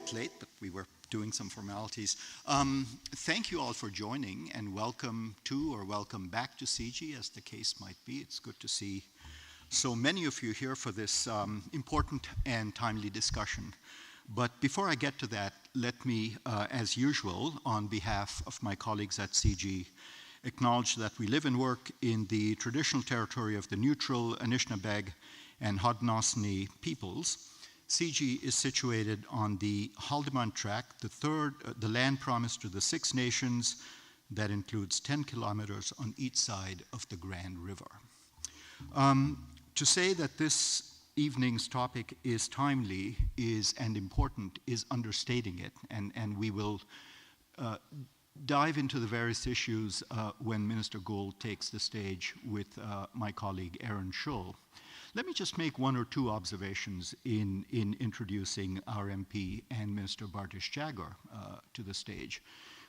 bit late, but we were doing some formalities. Thank you all for joining, and welcome to or welcome back to CIGI, as the case might be. It's good to see so many of you here for this important and timely discussion. But before I get to that, let me, as usual, on behalf of my colleagues at CIGI, acknowledge that we live and work in the traditional territory of the neutral Anishinaabe and Haudenosaunee peoples. CIGI is situated on the Haldimand Tract, the land promised to the Six Nations that includes 10 kilometers on each side of the Grand River. To say that this evening's topic is timely and important is understating it, and we will dive into the various issues when Minister Gould takes the stage with my colleague Aaron Shull. Let me just make one or two observations in introducing our MP and Minister Bardish Jagger to the stage,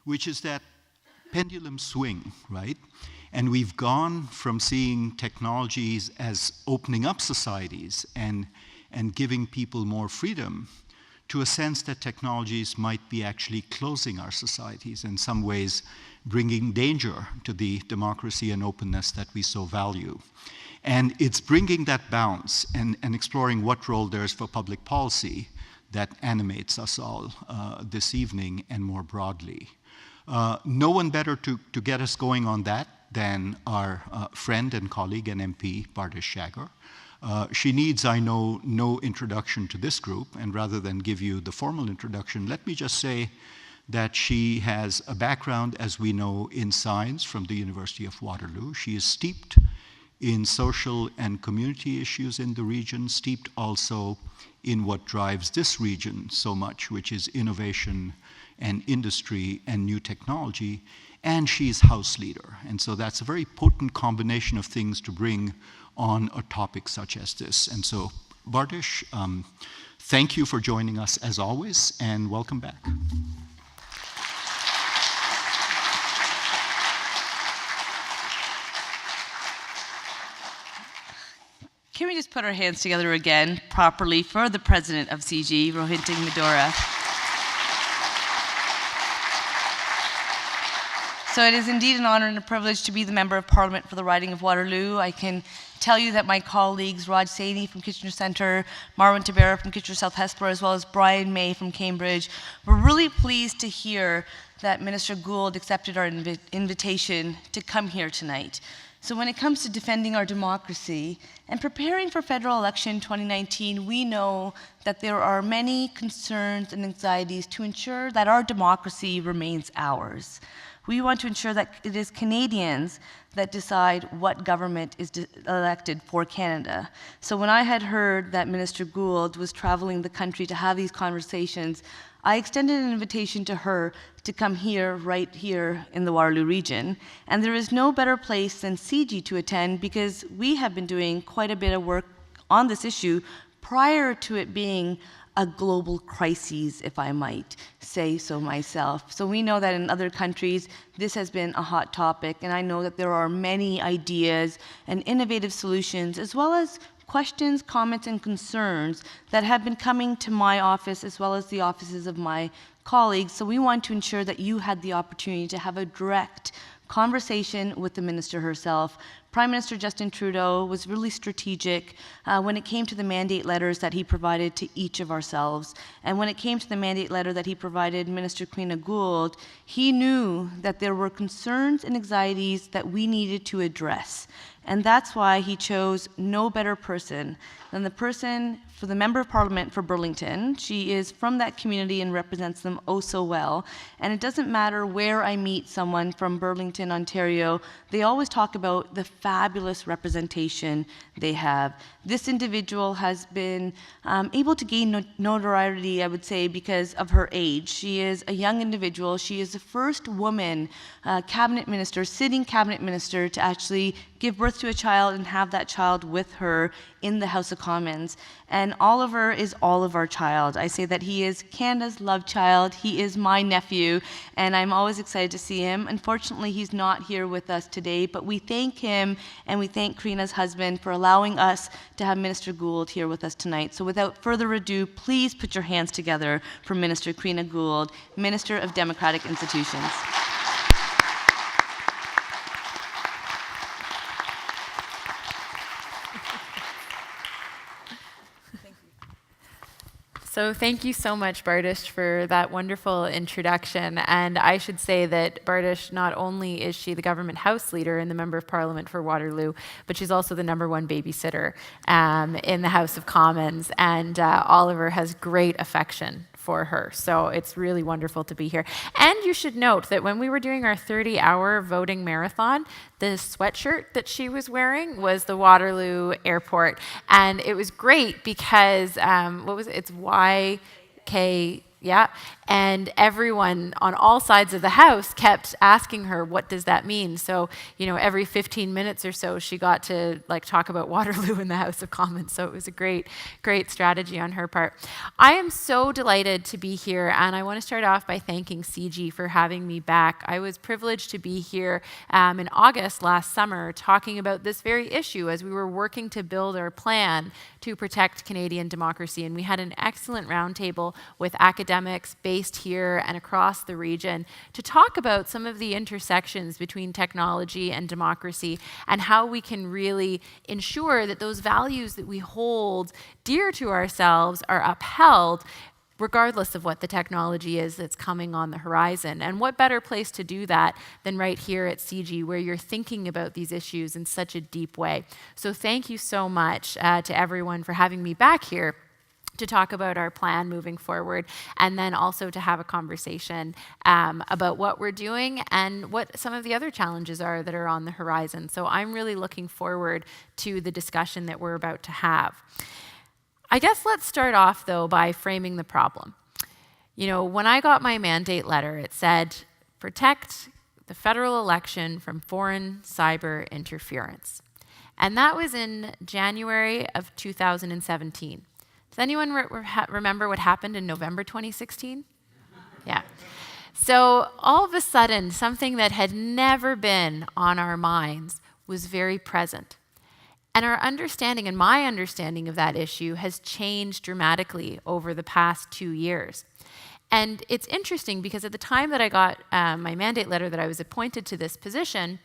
which is that pendulum swing, right? And we've gone from seeing technologies as opening up societies and giving people more freedom to a sense that technologies might be actually closing our societies, in some ways bringing danger to the democracy and openness that we so value. And it's bringing that balance and exploring what role there is for public policy that animates us all this evening and more broadly. No one better to get us going on that than our friend and colleague and MP, Bardish Jagger. She needs, I know, no introduction to this group, and rather than give you the formal introduction, let me just say that she has a background, as we know, in science from the University of Waterloo. She is steeped in social and community issues in the region, steeped also in what drives this region so much, which is innovation and industry and new technology, and she's House Leader. And so that's a very potent combination of things to bring on a topic such as this. And so, Bardish, thank you for joining us as always, and welcome back. Can we just put our hands together again, properly, for the President of CIGI, Rohinton Medora. So it is indeed an honor and a privilege to be the Member of Parliament for the riding of Waterloo. I can tell you that my colleagues, Raj Saini from Kitchener Centre, Marwan Tabera from Kitchener South Hespeler, as well as Brian May from Cambridge, were really pleased to hear that Minister Gould accepted our invitation to come here tonight. So when it comes to defending our democracy and preparing for federal election 2019, we know that there are many concerns and anxieties to ensure that our democracy remains ours. We want to ensure that it is Canadians that decide what government is elected for Canada. So when I had heard that Minister Gould was traveling the country to have these conversations, I extended an invitation to her to come here, right here in the Waterloo region. And there is no better place than CIGI to attend, because we have been doing quite a bit of work on this issue prior to it being a global crisis, if I might say so myself. So we know that in other countries, this has been a hot topic, and I know that there are many ideas and innovative solutions, as well as questions, comments, and concerns that have been coming to my office as well as the offices of my colleagues. So we want to ensure that you had the opportunity to have a direct conversation with the minister herself. Prime Minister Justin Trudeau was really strategic when it came to the mandate letters that he provided to each of ourselves. And when it came to the mandate letter that he provided Minister Karina Gould, he knew that there were concerns and anxieties that we needed to address. And that's why he chose no better person than the person for the Member of Parliament for Burlington. She is from that community and represents them oh so well. And it doesn't matter where I meet someone from Burlington, Ontario, they always talk about the fabulous representation they have. This individual has been able to gain notoriety, I would say, because of her age. She is a young individual. She is the first woman cabinet minister, sitting cabinet minister, to actually give birth to a child and have that child with her in the House of Commons. And Oliver is all of our child. I say that he is Canada's love child. He is my nephew, and I'm always excited to see him. Unfortunately, he's not here with us today, but we thank him him, and we thank Karina's husband for allowing us to have Minister Gould here with us tonight. So without further ado, please put your hands together for Minister Karina Gould, Minister of Democratic Institutions. So thank you so much, Bardish, for that wonderful introduction. And I should say that Bardish, not only is she the government House Leader and the Member of Parliament for Waterloo, but she's also the #1 babysitter in the House of Commons. And Oliver has great affection for her. So it's really wonderful to be here. And you should note that when we were doing our 30-hour voting marathon, the sweatshirt that she was wearing was the Waterloo Airport. And it was great because, it's YK, yeah. And everyone on all sides of the house kept asking her, what does that mean? So, every 15 minutes or so, she got to talk about Waterloo in the House of Commons. So it was a great, great strategy on her part. I am so delighted to be here, and I want to start off by thanking CIGI for having me back. I was privileged to be here in August last summer talking about this very issue as we were working to build our plan to protect Canadian democracy. And we had an excellent roundtable with academics based here and across the region to talk about some of the intersections between technology and democracy and how we can really ensure that those values that we hold dear to ourselves are upheld regardless of what the technology is that's coming on the horizon. And what better place to do that than right here at CIGI, where you're thinking about these issues in such a deep way. So thank you so much to everyone for having me back here to talk about our plan moving forward, and then also to have a conversation about what we're doing and what some of the other challenges are that are on the horizon. So I'm really looking forward to the discussion that we're about to have. I guess let's start off, though, by framing the problem. When I got my mandate letter, it said, protect the federal election from foreign cyber interference. And that was in January of 2017. Does anyone remember what happened in November 2016? Yeah. So all of a sudden, something that had never been on our minds was very present. And our understanding, and my understanding of that issue, has changed dramatically over the past 2 years. And it's interesting because at the time that I got my mandate letter that I was appointed to this position,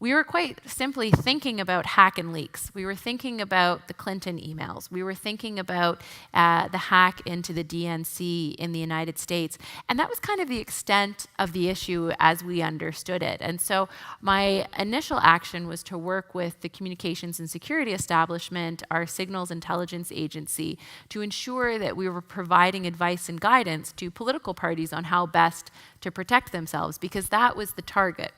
we were quite simply thinking about hack and leaks. We were thinking about the Clinton emails. We were thinking about the hack into the DNC in the United States. And that was kind of the extent of the issue as we understood it. And so my initial action was to work with the Communications and Security Establishment, our Signals Intelligence Agency, to ensure that we were providing advice and guidance to political parties on how best to protect themselves, because that was the target.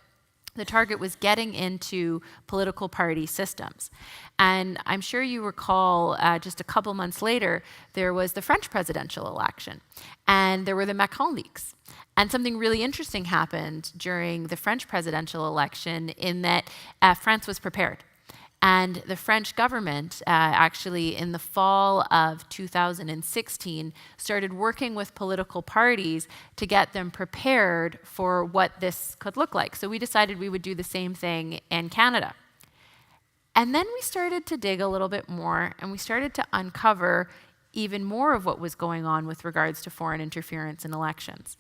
The target was getting into political party systems. And I'm sure you recall just a couple months later, there was the French presidential election, and there were the Macron leaks. And something really interesting happened during the French presidential election in that France was prepared. And the French government, actually in the fall of 2016, started working with political parties to get them prepared for what this could look like. So we decided we would do the same thing in Canada. And then we started to dig a little bit more, and we started to uncover even more of what was going on with regards to foreign interference in elections.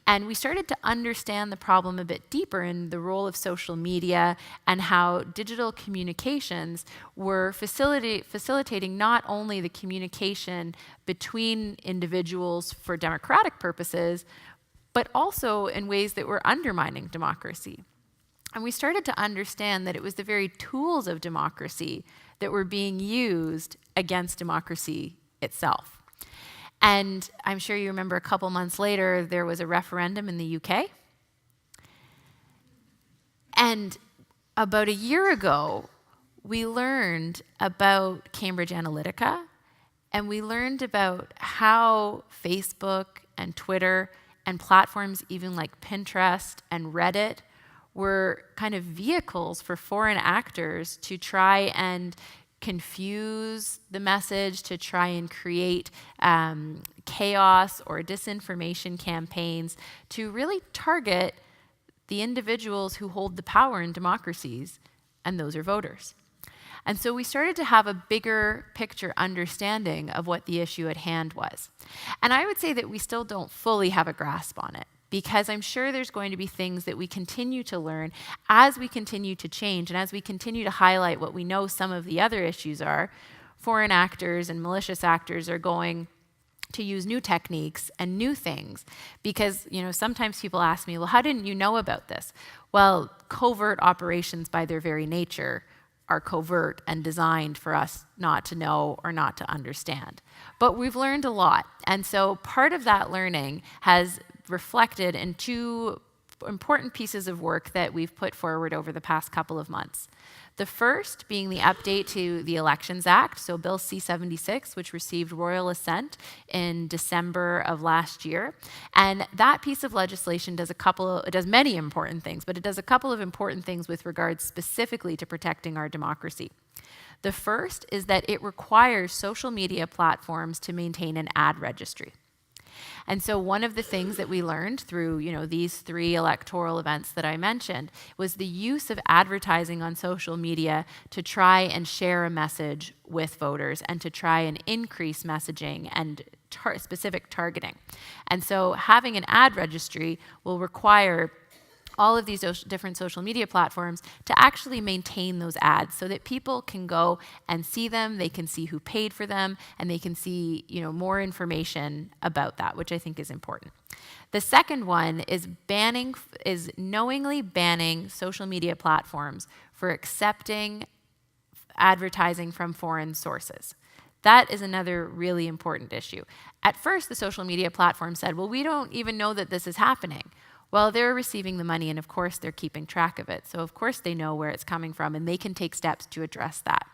And we started to understand the problem a bit deeper in the role of social media and how digital communications were facilitating not only the communication between individuals for democratic purposes, but also in ways that were undermining democracy. And we started to understand that it was the very tools of democracy that were being used against democracy itself. And I'm sure you remember a couple months later, there was a referendum in the UK. And about a year ago, we learned about Cambridge Analytica, and we learned about how Facebook and Twitter and platforms even like Pinterest and Reddit were kind of vehicles for foreign actors to try and confuse the message, to try and create chaos or disinformation campaigns to really target the individuals who hold the power in democracies and those are voters. And so we started to have a bigger picture understanding of what the issue at hand was. And I would say that we still don't fully have a grasp on it, because I'm sure there's going to be things that we continue to learn as we continue to change and as we continue to highlight what we know some of the other issues are. Foreign actors and malicious actors are going to use new techniques and new things, because sometimes people ask me, well, how didn't you know about this? Well, covert operations by their very nature are covert and designed for us not to know or not to understand. But we've learned a lot. And so part of that learning has reflected in two important pieces of work that we've put forward over the past couple of months. The first being the update to the Elections Act, so Bill C-76, which received royal assent in December of last year. And that piece of legislation does it does many important things, but it does a couple of important things with regards specifically to protecting our democracy. The first is that it requires social media platforms to maintain an ad registry. And so one of the things that we learned through, these 3 electoral events that I mentioned was the use of advertising on social media to try and share a message with voters and to try and increase messaging and specific targeting. And so having an ad registry will require all of these different social media platforms to actually maintain those ads so that people can go and see them, they can see who paid for them, and they can see more information about that, which I think is important. The second one is knowingly banning social media platforms for accepting advertising from foreign sources. That is another really important issue. At first, the social media platform said, well, we don't even know that this is happening. Well, they're receiving the money, and of course they're keeping track of it. So of course they know where it's coming from, and they can take steps to address that.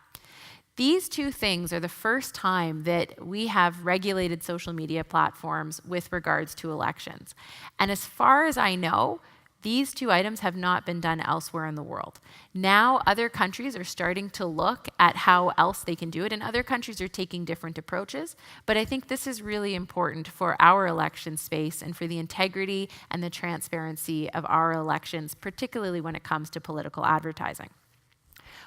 These two things are the first time that we have regulated social media platforms with regards to elections. And as far as I know, these two items have not been done elsewhere in the world. Now other countries are starting to look at how else they can do it, and other countries are taking different approaches. But I think this is really important for our election space and for the integrity and the transparency of our elections, particularly when it comes to political advertising.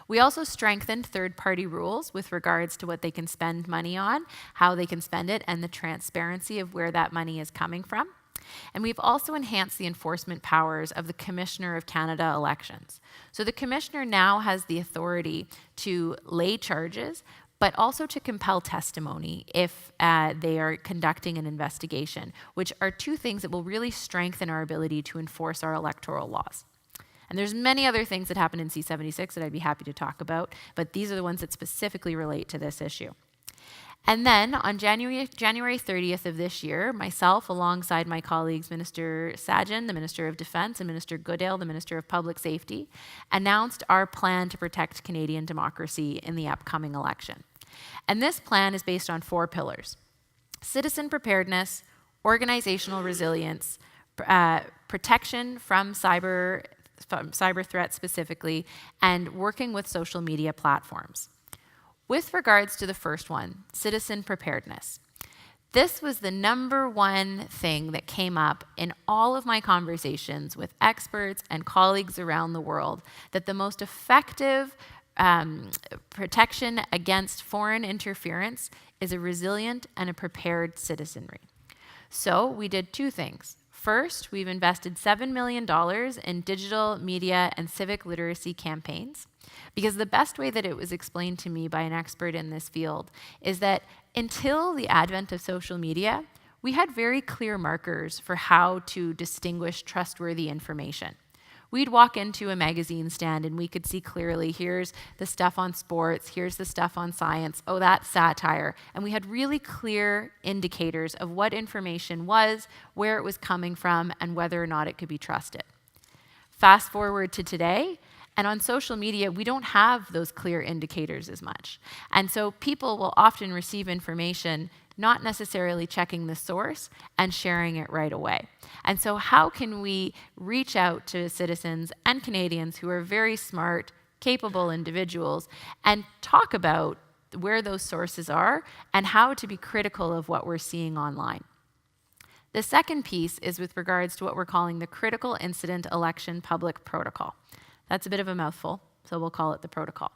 We also strengthened third-party rules with regards to what they can spend money on, how they can spend it, and the transparency of where that money is coming from. And we've also enhanced the enforcement powers of the Commissioner of Canada Elections. So the Commissioner now has the authority to lay charges, but also to compel testimony if they are conducting an investigation, which are two things that will really strengthen our ability to enforce our electoral laws. And there's many other things that happen in C-76 that I'd be happy to talk about, but these are the ones that specifically relate to this issue. And then on January 30th of this year, myself, alongside my colleagues, Minister Sajjan, the Minister of Defence, and Minister Goodale, the Minister of Public Safety, announced our plan to protect Canadian democracy in the upcoming election. And this plan is based on 4 pillars: citizen preparedness, organizational resilience, protection from cyber threats specifically, and working with social media platforms. With regards to the first one, citizen preparedness, this was the #1 thing that came up in all of my conversations with experts and colleagues around the world, that the most effective protection against foreign interference is a resilient and a prepared citizenry. So we did 2 things. First, we've invested $7 million in digital media and civic literacy campaigns, because the best way that it was explained to me by an expert in this field is that until the advent of social media, we had very clear markers for how to distinguish trustworthy information. We'd walk into a magazine stand and we could see clearly, here's the stuff on sports, here's the stuff on science, oh, that's satire. And we had really clear indicators of what information was, where it was coming from, and whether or not it could be trusted. Fast forward to today, and on social media, we don't have those clear indicators as much. And so people will often receive information not necessarily checking the source and sharing it right away. And so how can we reach out to citizens and Canadians who are very smart, capable individuals and talk about where those sources are and how to be critical of what we're seeing online? The second piece is with regards to what we're calling the Critical Incident Election Public Protocol. That's a bit of a mouthful, So we'll call it the protocol.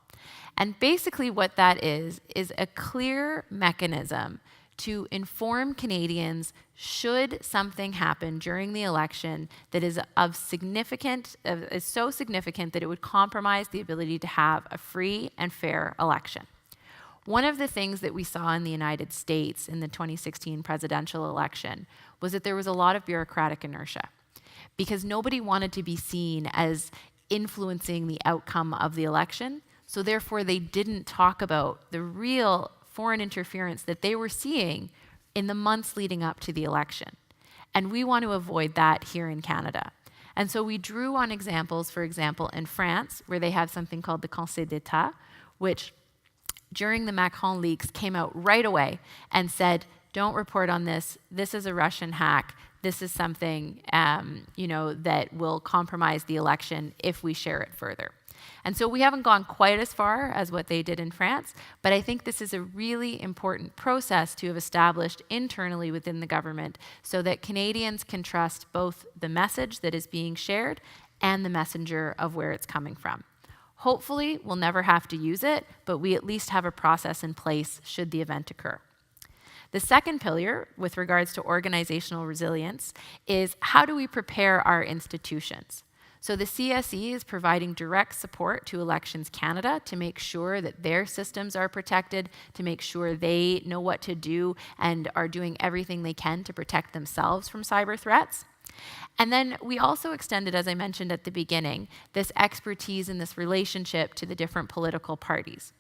And basically what that is a clear mechanism to inform Canadians should something happen during the election that is so significant that it would compromise the ability to have a free and fair election. One of the things that we saw in the United States in the 2016 presidential election was that there was a lot of bureaucratic inertia because nobody wanted to be seen as influencing the outcome of the election. So therefore, they didn't talk about the real foreign interference that they were seeing in the months leading up to the election. And we want to avoid that here in Canada. And so we drew on examples, for example, in France, where they have something called the Conseil d'État, which during the Macron leaks came out right away and said, don't report on this. This is a Russian hack. This is something that will compromise the election if we share it further. And so we haven't gone quite as far as what they did in France, but I think this is a really important process to have established internally within the government so that Canadians can trust both the message that is being shared and the messenger of where it's coming from. Hopefully, we'll never have to use it, but we at least have a process in place should the event occur. The second pillar, with regards to organizational resilience, is how do we prepare our institutions? So the CSE is providing direct support to Elections Canada to make sure that their systems are protected, to make sure they know what to do and are doing everything they can to protect themselves from cyber threats. And then we also extended, as I mentioned at the beginning, this expertise and this relationship to the different political parties.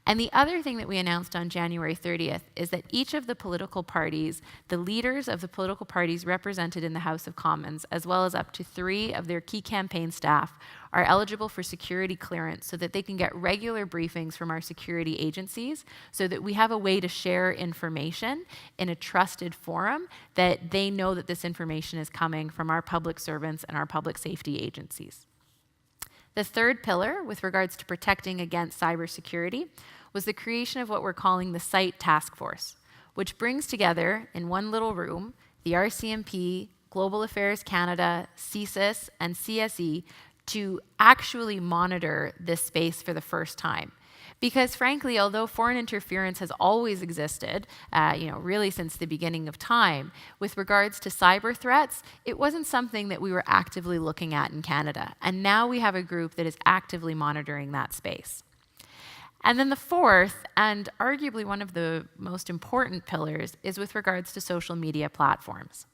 And the other thing that we announced on January 30th is that each of the political parties, the leaders of the political parties represented in the House of Commons, as well as up to 3 of their key campaign staff, are eligible for security clearance so that they can get regular briefings from our security agencies so that we have a way to share information in a trusted forum that they know that this information is coming from our public servants and our public safety agencies. The third pillar, with regards to protecting against cybersecurity, was the creation of what we're calling the Site Task Force, which brings together in one little room the RCMP, Global Affairs Canada, CSIS, and CSE to actually monitor this space for the first time. Because frankly, although foreign interference has always existed, really since the beginning of time, with regards to cyber threats, it wasn't something that we were actively looking at in Canada. And now we have a group that is actively monitoring that space. And then the fourth, and arguably one of the most important pillars, is with regards to social media platforms.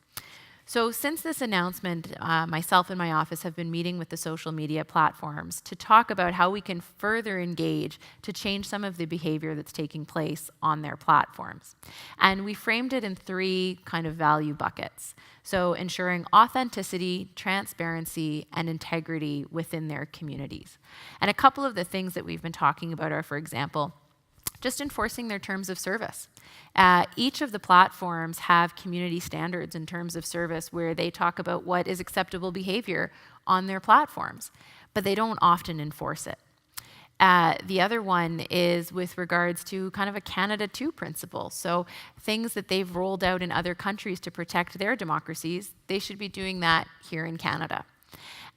So since this announcement, myself and my office have been meeting with the social media platforms to talk about how we can further engage to change some of the behavior that's taking place on their platforms. And we framed it in 3 kind of value buckets. So ensuring authenticity, transparency, and integrity within their communities. And a couple of the things that we've been talking about are, for example, just enforcing their terms of service. Each of the platforms have community standards in terms of service where they talk about what is acceptable behavior on their platforms, but they don't often enforce it. The other one is with regards to kind of a Canada 2 principle. So things that they've rolled out in other countries to protect their democracies, they should be doing that here in Canada.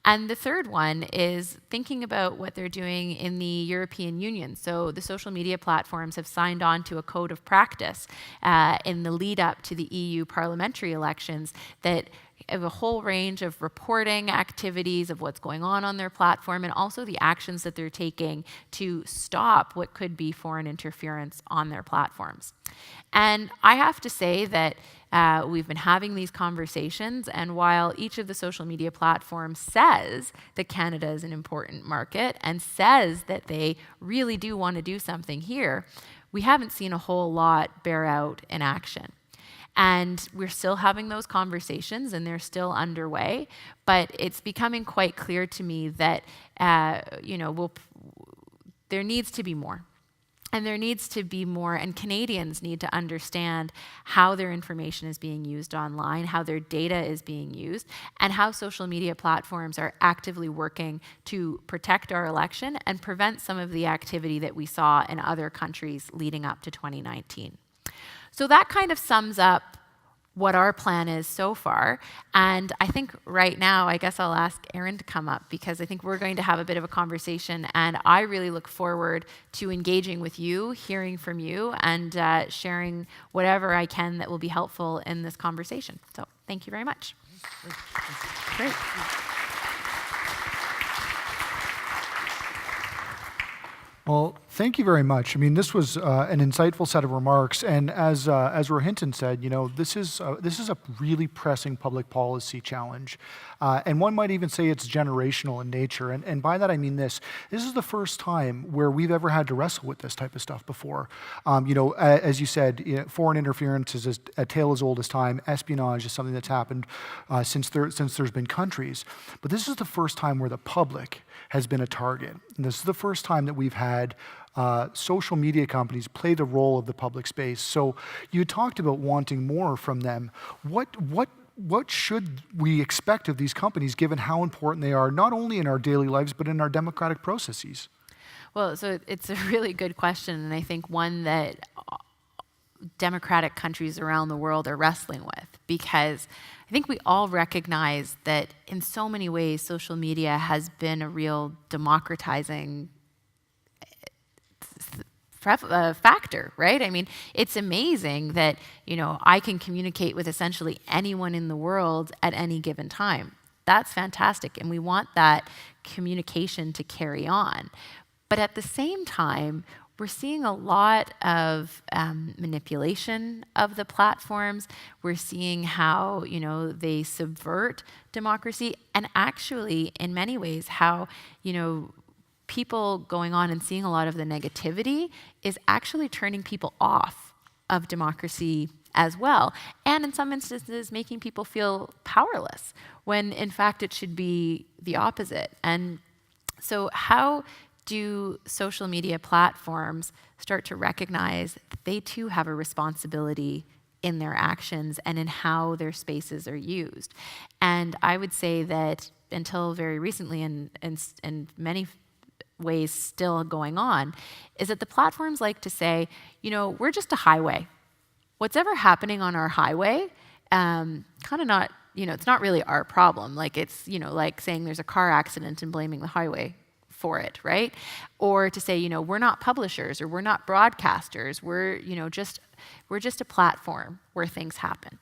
And the third one is thinking about what they're doing in the European Union. So the social media platforms have signed on to a code of practice in the lead up to the EU parliamentary elections that have a whole range of reporting activities of what's going on their platform and also the actions that they're taking to stop what could be foreign interference on their platforms. And I have to say that we've been having these conversations, and while each of the social media platforms says that Canada is an important market and says that they really do want to do something here, we haven't seen a whole lot bear out in action. And we're still having those conversations, and they're still underway, but it's becoming quite clear to me that there needs to be more. And there needs to be more, and Canadians need to understand how their information is being used online, how their data is being used, and how social media platforms are actively working to protect our election and prevent some of the activity that we saw in other countries leading up to 2019. So that kind of sums up what our plan is so far. And I think right now, I guess I'll ask Aaron to come up, because I think we're going to have a bit of a conversation, and I really look forward to engaging with you, hearing from you, and sharing whatever I can that will be helpful in this conversation. So thank you very much. Great. Well, thank you very much. I mean, this was an insightful set of remarks, and as Rohinton said, this is a really pressing public policy challenge, and one might even say it's generational in nature. And by that I mean this is the first time where we've ever had to wrestle with this type of stuff before. As you said, foreign interference is a tale as old as time. Espionage is something that's happened since there's been countries, but this is the first time where the public has been a target. And this is the first time that we've had social media companies play the role of the public space. So you talked about wanting more from them. What should we expect of these companies, given how important they are, not only in our daily lives, but in our democratic processes? Well, so it's a really good question, and I think one that democratic countries around the world are wrestling with, because I think we all recognize that in so many ways social media has been a real democratizing factor, right? I mean, it's amazing that, I can communicate with essentially anyone in the world at any given time. That's fantastic, and we want that communication to carry on. But at the same time, we're seeing a lot of manipulation of the platforms. We're seeing how, they subvert democracy, and actually, in many ways, how, people going on and seeing a lot of the negativity is actually turning people off of democracy as well. And in some instances, making people feel powerless, when in fact it should be the opposite. And so how do social media platforms start to recognize that they too have a responsibility in their actions and in how their spaces are used? And I would say that until very recently, and many ways still going on, is that the platforms like to say, we're just a highway. What's ever happening on our highway, kind of not, it's not really our problem. Like it's, like saying there's a car accident and blaming the highway for it, right? Or to say, we're not publishers, or we're not broadcasters. We're just a platform where things happen.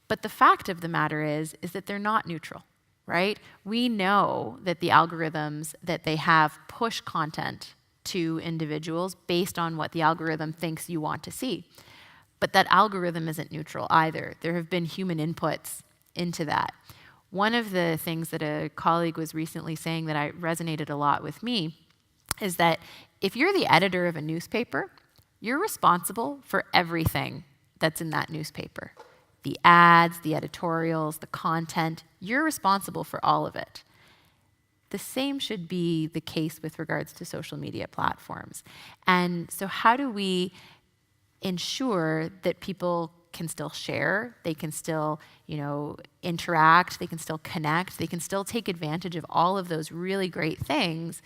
But the fact of the matter is that they're not neutral, right? We know that the algorithms that they have push content to individuals based on what the algorithm thinks you want to see. But that algorithm isn't neutral either. There have been human inputs into that. One of the things that a colleague was recently saying that resonated a lot with me is that if you're the editor of a newspaper, you're responsible for everything that's in that newspaper. The ads, the editorials, the content, you're responsible for all of it. The same should be the case with regards to social media platforms. And so how do we ensure that people can still share, they can still, interact, they can still connect, they can still take advantage of all of those really great things,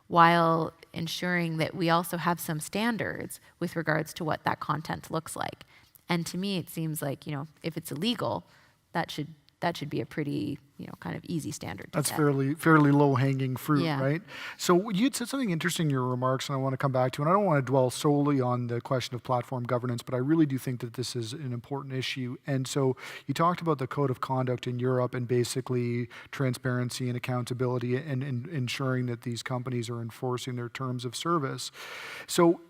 while ensuring that we also have some standards with regards to what that content looks like? And to me, it seems like, if it's illegal, that should be a pretty, kind of easy standard to That's set. fairly low-hanging fruit, Yeah. right? So you'd said something interesting in your remarks, and I want to come back to, and I don't want to dwell solely on the question of platform governance, but I really do think that this is an important issue. And so you talked about the code of conduct in Europe and basically transparency and accountability and ensuring that these companies are enforcing their terms of service. So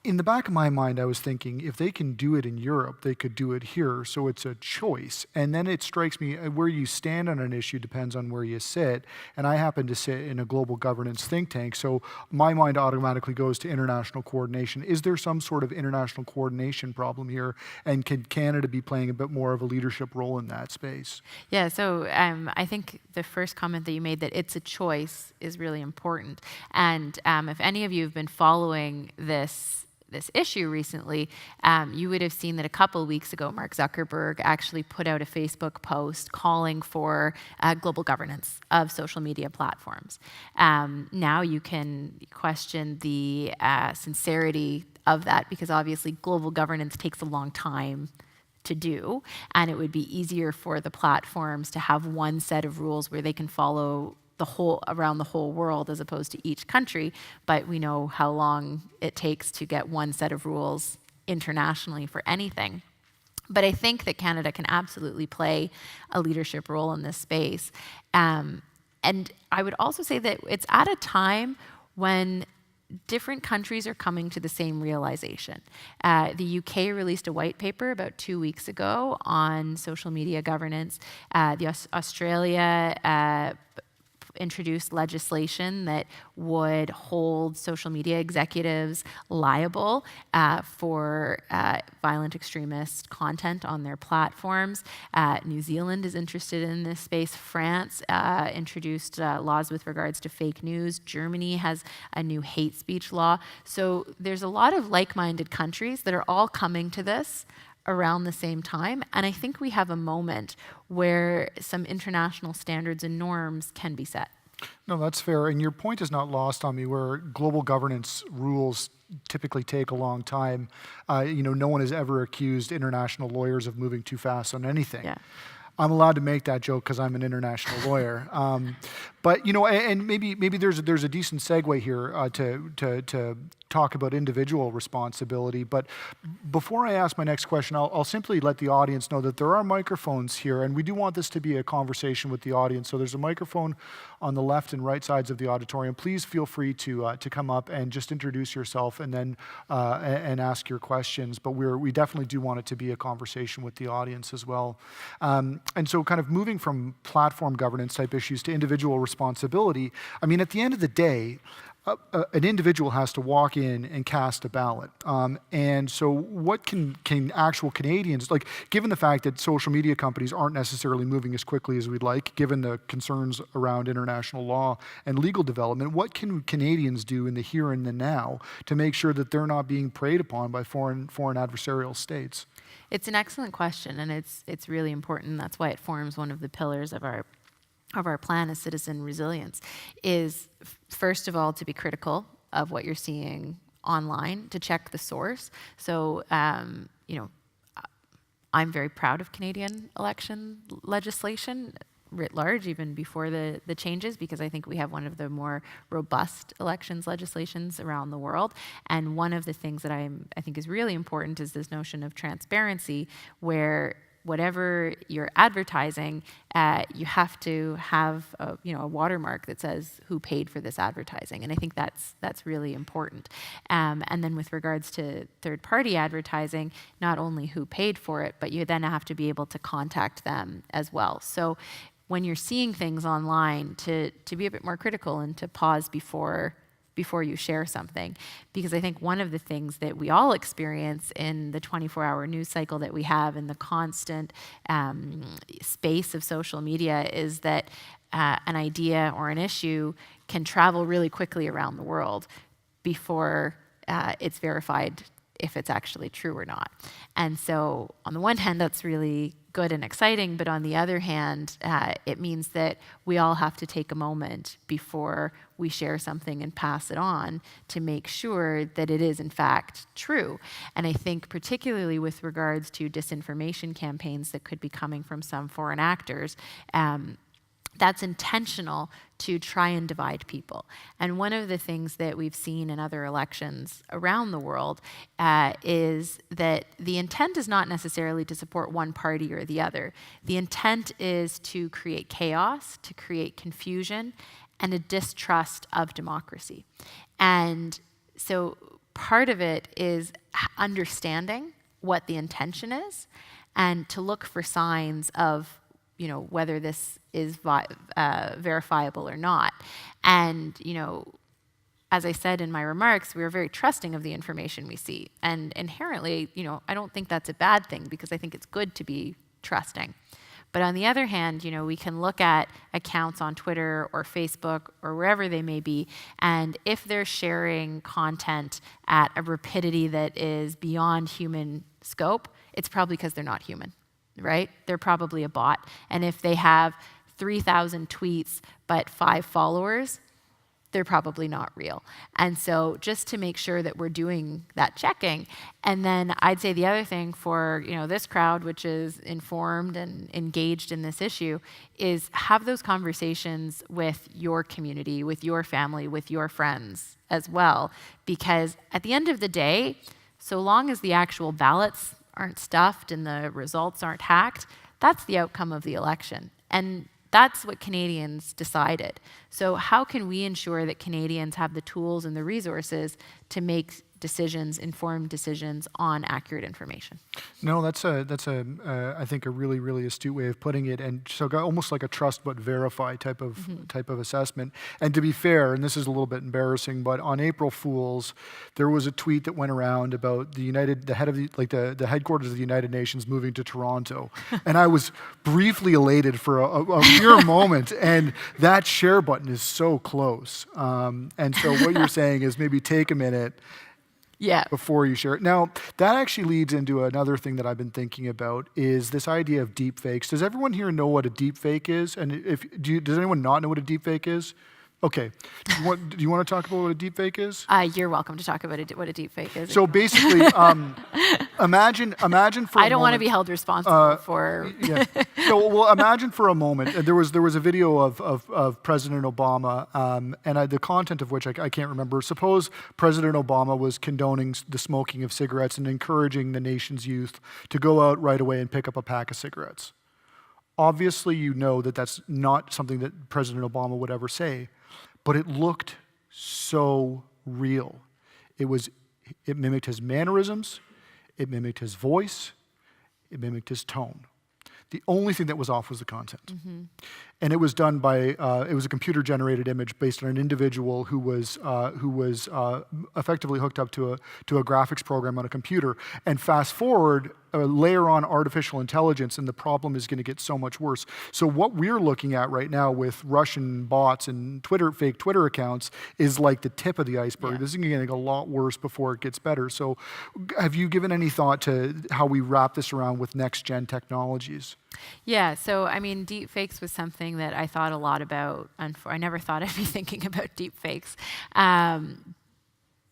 in the back of my mind, I was thinking, if they can do it in Europe, they could do it here. So it's a choice. And then it strikes me, where you stand on an issue depends on where you sit. And I happen to sit in a global governance think tank. So my mind automatically goes to international coordination. Is there some sort of international coordination problem here? And can Canada be playing a bit more of a leadership role in that space? Yeah, so I think the first comment that you made, that it's a choice, is really important. And if any of you have been following this issue recently, you would have seen that a couple weeks ago, Mark Zuckerberg actually put out a Facebook post calling for global governance of social media platforms. Now you can question the sincerity of that, because obviously global governance takes a long time to do, and it would be easier for the platforms to have one set of rules where they can follow around the whole world as opposed to each country. But we know how long it takes to get one set of rules internationally for anything. But I think that Canada can absolutely play a leadership role in this space. And I would also say that it's at a time when different countries are coming to the same realization. The UK released a white paper about 2 weeks ago on social media governance. Australia introduced legislation that would hold social media executives liable for violent extremist content on their platforms. New Zealand is interested in this space. France introduced laws with regards to fake news. Germany has a new hate speech law. So there's a lot of like-minded countries that are all coming to this around the same time. And I think we have a moment where some international standards and norms can be set. No, that's fair. And your point is not lost on me, where global governance rules typically take a long time. No one has ever accused international lawyers of moving too fast on anything. Yeah. I'm allowed to make that joke because I'm an international lawyer. But and maybe there's a decent segue here to talk about individual responsibility. But before I ask my next question, I'll simply let the audience know that there are microphones here, and we do want this to be a conversation with the audience. So there's a microphone on the left and right sides of the auditorium. Please feel free to come up and just introduce yourself and then and ask your questions. But we definitely do want it to be a conversation with the audience as well. And so kind of moving from platform governance type issues to individual responsibility, I mean, at the end of the day, an individual has to walk in and cast a ballot. And so what can actual Canadians, like given the fact that social media companies aren't necessarily moving as quickly as we'd like, given the concerns around international law and legal development, what can Canadians do in the here and the now to make sure that they're not being preyed upon by foreign adversarial states? It's an excellent question, and it's really important. That's why it forms one of the pillars of our plan as citizen resilience, is first of all to be critical of what you're seeing online, to check the source. So, I'm very proud of Canadian election legislation writ large, even before the changes, because I think we have one of the more robust elections legislations around the world. And one of the things that I think is really important is this notion of transparency, where whatever you're advertising, you have to have a watermark that says who paid for this advertising, and I think that's really important. And then with regards to third-party advertising, not only who paid for it, but you then have to be able to contact them as well. So when you're seeing things online, to be a bit more critical and to pause before you share something. Because I think one of the things that we all experience in the 24-hour news cycle that we have in the constant space of social media is that an idea or an issue can travel really quickly around the world before it's verified if it's actually true or not. And so on the one hand, that's really good and exciting, but on the other hand, it means that we all have to take a moment before we share something and pass it on to make sure that it is in fact true. And I think particularly with regards to disinformation campaigns that could be coming from some foreign actors, that's intentional to try and divide people. And one of the things that we've seen in other elections around the world is that the intent is not necessarily to support one party or the other. The intent is to create chaos, to create confusion, and a distrust of democracy. And so part of it is understanding what the intention is and to look for signs of whether this is verifiable or not. And, as I said in my remarks, we are very trusting of the information we see. And inherently, I don't think that's a bad thing, because I think it's good to be trusting. But on the other hand, we can look at accounts on Twitter or Facebook or wherever they may be, and if they're sharing content at a rapidity that is beyond human scope, it's probably because they're not human. Right? They're probably a bot. And if they have 3,000 tweets but 5 followers, they're probably not real. And so just to make sure that we're doing that checking. And then I'd say the other thing for this crowd, which is informed and engaged in this issue, is have those conversations with your community, with your family, with your friends as well. Because at the end of the day, so long as the actual ballots aren't stuffed and the results aren't hacked, that's the outcome of the election. And that's what Canadians decided. So how can we ensure that Canadians have the tools and the resources to make decisions, informed decisions on accurate information? No, that's I think a really, really astute way of putting it, and so almost like a trust but verify type of assessment. And to be fair, and this is a little bit embarrassing, but on April Fools, there was a tweet that went around about the headquarters of the United Nations moving to Toronto, and I was briefly elated for a mere moment. And that share button is so close. And so what you're saying is maybe take a minute. Yeah. Before you share it. Now, that actually leads into another thing that I've been thinking about, is this idea of deep fakes. Does everyone here know what a deep fake is? And does anyone not know what a deep fake is? Okay. Do you want to talk about what a deep fake is? You're welcome to talk about what a deep fake is. So basically, imagine for a moment. I don't want to be held responsible for. Yeah. So, well, imagine for a moment. There was a video of President Obama, and the content of which I can't remember. Suppose President Obama was condoning the smoking of cigarettes and encouraging the nation's youth to go out right away and pick up a pack of cigarettes. Obviously, you know that that's not something that President Obama would ever say, but it looked so real. It mimicked his mannerisms, it mimicked his voice, it mimicked his tone. The only thing that was off was the content. Mm-hmm. And it was done by, it was a computer-generated image based on an individual who was effectively hooked up to a graphics program on a computer. And fast forward, layer on artificial intelligence, and the problem is going to get so much worse. So what we're looking at right now with Russian bots and fake Twitter accounts is like the tip of the iceberg. Yeah. This is going to get a lot worse before it gets better. So have you given any thought to how we wrap this around with next-gen technologies? Yeah, so I mean, deep fakes was something that I thought a lot about. I never thought I'd be thinking about deep fakes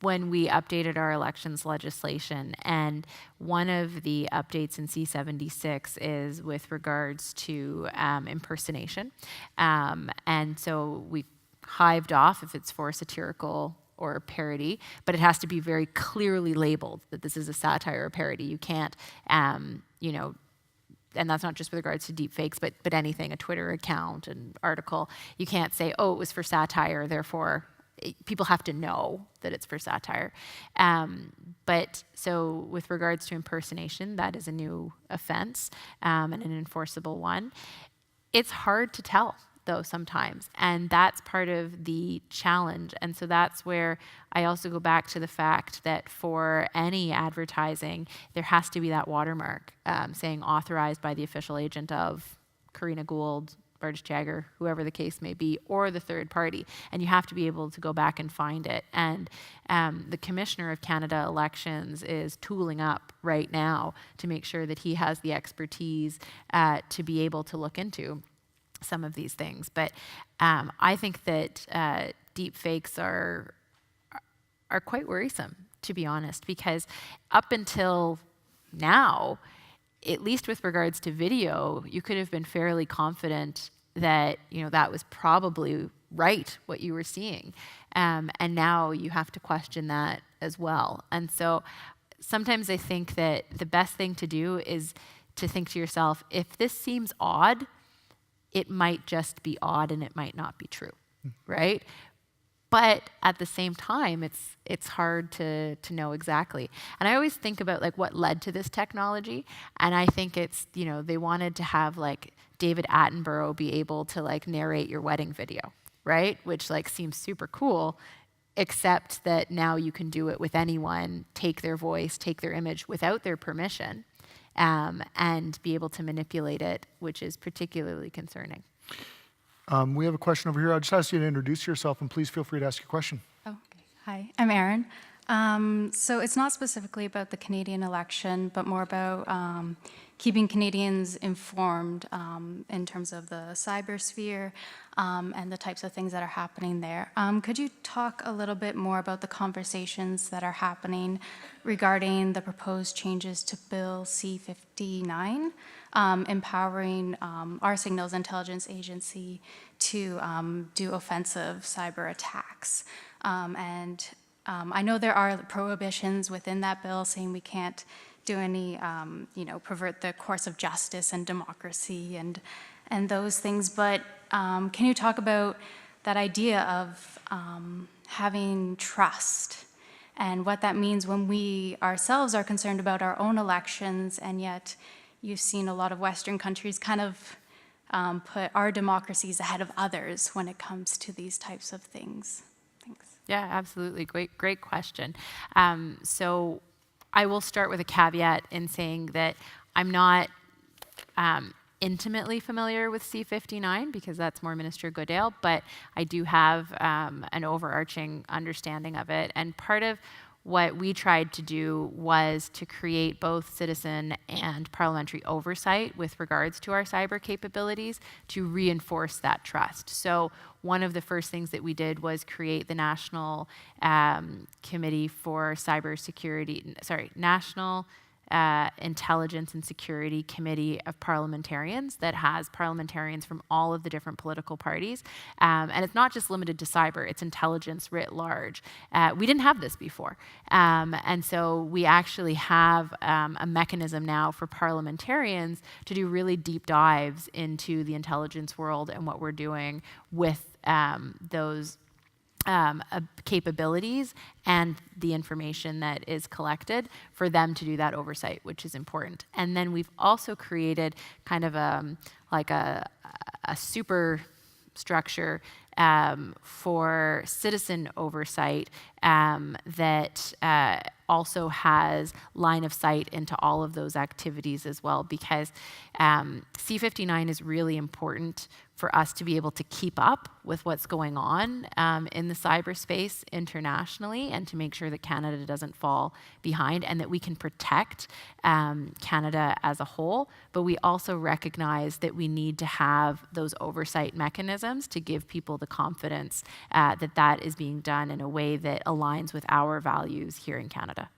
when we updated our elections legislation. And one of the updates in C-76 is with regards to impersonation. And so we hived off if it's for satirical or parody, but it has to be very clearly labeled that this is a satire or parody. You can't, and that's not just with regards to deep fakes, but anything, a Twitter account, an article, you can't say, oh, it was for satire, therefore people have to know that it's for satire. But so with regards to impersonation, that is a new offense and an enforceable one. It's hard to tell, though, sometimes, and that's part of the challenge. And so that's where I also go back to the fact that for any advertising, there has to be that watermark saying authorized by the official agent of Karina Gould, Burgess Jagger, whoever the case may be, or the third party. And you have to be able to go back and find it. And the Commissioner of Canada Elections is tooling up right now to make sure that he has the expertise to be able to look into some of these things. But I think that deep fakes are quite worrisome, to be honest, because up until now, at least with regards to video, you could have been fairly confident that that was probably right, what you were seeing. And now you have to question that as well. And so sometimes I think that the best thing to do is to think to yourself, if this seems odd, it might just be odd and it might not be true, right? But at the same time, it's hard to know exactly. And I always think about like what led to this technology, and I think it's, they wanted to have like David Attenborough be able to like narrate your wedding video, right? Which like seems super cool, except that now you can do it with anyone, take their voice, take their image without their permission, and be able to manipulate it, which is particularly concerning. We have a question over here. I'll just ask you to introduce yourself, and please feel free to ask your question. Oh, okay. Hi, I'm Erin. So it's not specifically about the Canadian election, but more about keeping Canadians informed in terms of the cybersphere and the types of things that are happening there. Could you talk a little bit more about the conversations that are happening regarding the proposed changes to Bill C-59, empowering our Signals Intelligence Agency to do offensive cyber attacks? I know there are prohibitions within that bill saying we can't do any, pervert the course of justice and democracy and those things, but can you talk about that idea of having trust and what that means when we ourselves are concerned about our own elections, and yet you've seen a lot of Western countries kind of put our democracies ahead of others when it comes to these types of things? Thanks. Yeah, absolutely. Great question. So I will start with a caveat in saying that I'm not intimately familiar with C-59 because that's more Minister Goodale, but I do have an overarching understanding of it. And part of what we tried to do was to create both citizen and parliamentary oversight with regards to our cyber capabilities to reinforce that trust. So one of the first things that we did was create the National Committee for National Intelligence and Security Committee of Parliamentarians that has parliamentarians from all of the different political parties. And it's not just limited to cyber, it's intelligence writ large. We didn't have this before. And so we actually have a mechanism now for parliamentarians to do really deep dives into the intelligence world and what we're doing with those capabilities and the information that is collected for them to do that oversight, which is important. And then we've also created kind of a super structure for citizen oversight that also has line of sight into all of those activities as well, because C-59 is really important for us to be able to keep up with what's going on in the cyberspace internationally and to make sure that Canada doesn't fall behind and that we can protect Canada as a whole. But we also recognize that we need to have those oversight mechanisms to give people the confidence that that is being done in a way that aligns with our values here in Canada.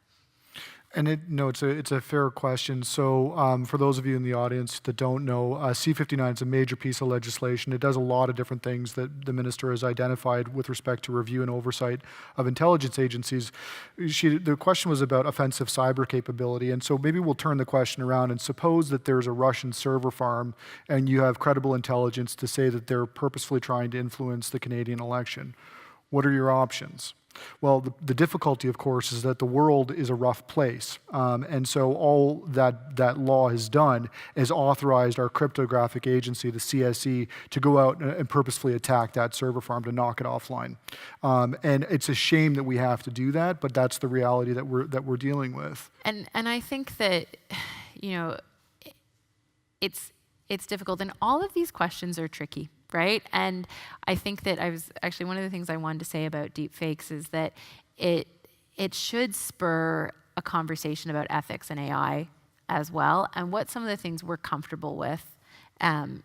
And it's a fair question. So for those of you in the audience that don't know, C-59 is a major piece of legislation. It does a lot of different things that the minister has identified with respect to review and oversight of intelligence agencies. The question was about offensive cyber capability, and so maybe we'll turn the question around and suppose that there's a Russian server farm and you have credible intelligence to say that they're purposefully trying to influence the Canadian election. What are your options? Well, the difficulty, of course, is that the world is a rough place. And so all that law has done is authorized our cryptographic agency, the CSE, to go out and purposefully attack that server farm to knock it offline. And it's a shame that we have to do that, but that's the reality that we're dealing with. And I think that, it's difficult. And all of these questions are tricky. Right? And I think that one of the things I wanted to say about deepfakes is that it should spur a conversation about ethics and AI as well, and what some of the things we're comfortable with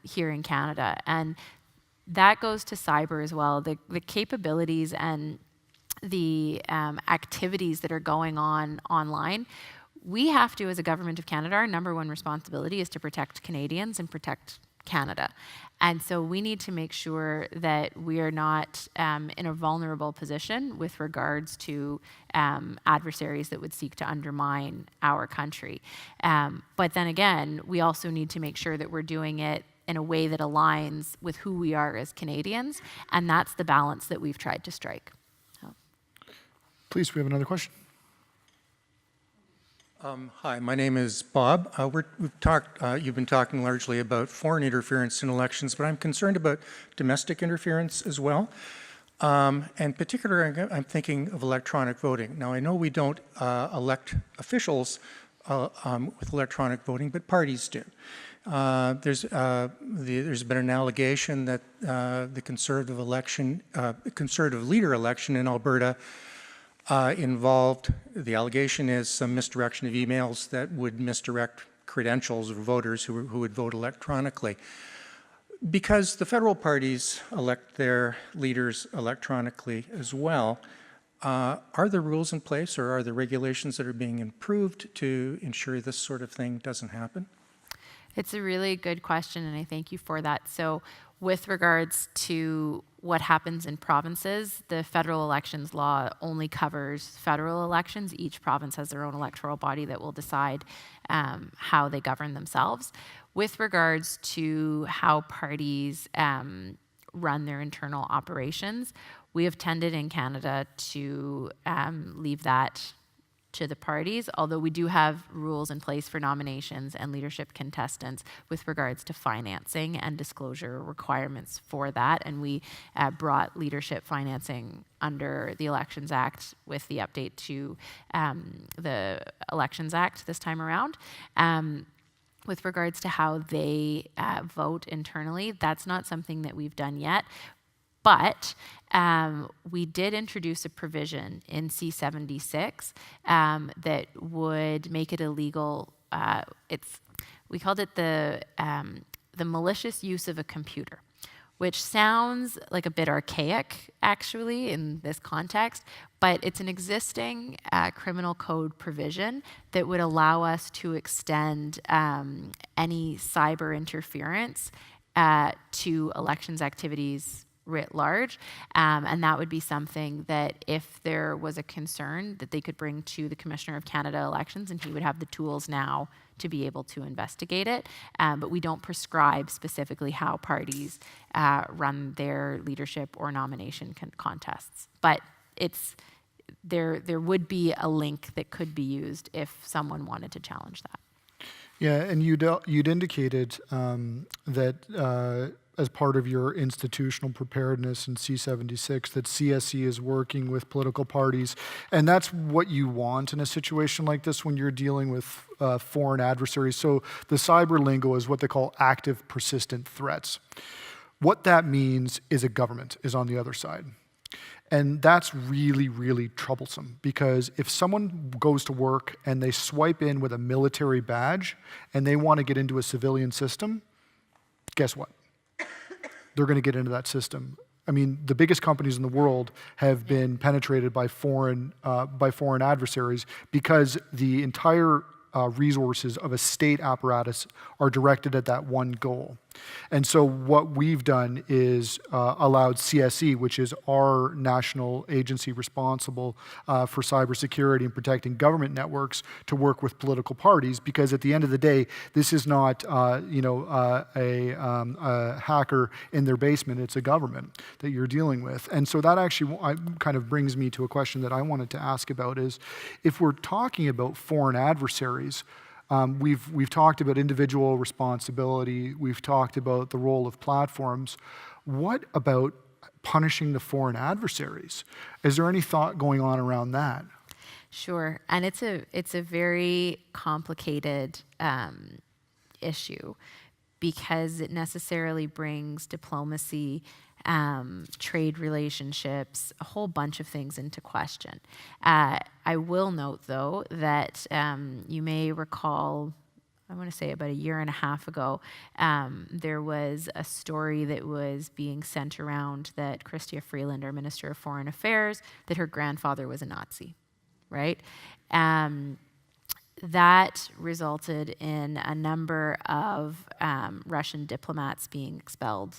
here in Canada. And that goes to cyber as well. The capabilities and the activities that are going on online, we have to, as a government of Canada, our number one responsibility is to protect Canadians and protect Canada. And so we need to make sure that we are not in a vulnerable position with regards to adversaries that would seek to undermine our country. But then again, we also need to make sure that we're doing it in a way that aligns with who we are as Canadians, and that's the balance that we've tried to strike. So. Please, we have another question. Hi, my name is Bob. You've been talking largely about foreign interference in elections, but I'm concerned about domestic interference as well. And particularly, I'm thinking of electronic voting. Now, I know we don't elect officials with electronic voting, but parties do. There's been an allegation that the Conservative leader election in Alberta involved, the allegation is some misdirection of emails that would misdirect credentials of voters who would vote electronically. Because the federal parties elect their leaders electronically as well, are there rules in place or are there regulations that are being improved to ensure this sort of thing doesn't happen? It's a really good question, and I thank you for that. So with regards to what happens in provinces, the federal elections law only covers federal elections. Each province has their own electoral body that will decide how they govern themselves. With regards to how parties run their internal operations, we have tended in Canada to leave that to the parties, although we do have rules in place for nominations and leadership contestants with regards to financing and disclosure requirements for that. And we brought leadership financing under the Elections Act with the update to the Elections Act this time around. With regards to how they vote internally, that's not something that we've done yet. But we did introduce a provision in C-76 that would make it illegal. We called it the malicious use of a computer, which sounds like a bit archaic, actually, in this context, but it's an existing criminal code provision that would allow us to extend any cyber interference to elections activities writ large, and that would be something that if there was a concern that they could bring to the Commissioner of Canada Elections, and he would have the tools now to be able to investigate it. But we don't prescribe specifically how parties run their leadership or nomination contests. But there would be a link that could be used if someone wanted to challenge that. Yeah, and you'd indicated that as part of your institutional preparedness in C-76 that CSE is working with political parties, and that's what you want in a situation like this when you're dealing with foreign adversaries. So the cyber lingo is what they call active persistent threats. What that means is a government is on the other side. And that's really, really troublesome because if someone goes to work and they swipe in with a military badge and they want to get into a civilian system, guess what? They're going to get into that system. I mean, the biggest companies in the world have been penetrated by foreign adversaries because the entire resources of a state apparatus are directed at that one goal. And so what we've done is allowed CSE, which is our national agency responsible for cybersecurity and protecting government networks, to work with political parties, because at the end of the day, this is not a hacker in their basement, it's a government that you're dealing with. And so that actually kind of brings me to a question that I wanted to ask about is, if we're talking about foreign adversaries, we've talked about individual responsibility. We've talked about the role of platforms. What about punishing the foreign adversaries? Is there any thought going on around that? Sure, and it's a very complicated issue because it necessarily brings diplomacy, trade relationships, a whole bunch of things into question. I will note, though, that you may recall, I want to say about a year and a half ago, there was a story that was being sent around that Chrystia Freeland, our Minister of Foreign Affairs, that her grandfather was a Nazi, right? That resulted in a number of Russian diplomats being expelled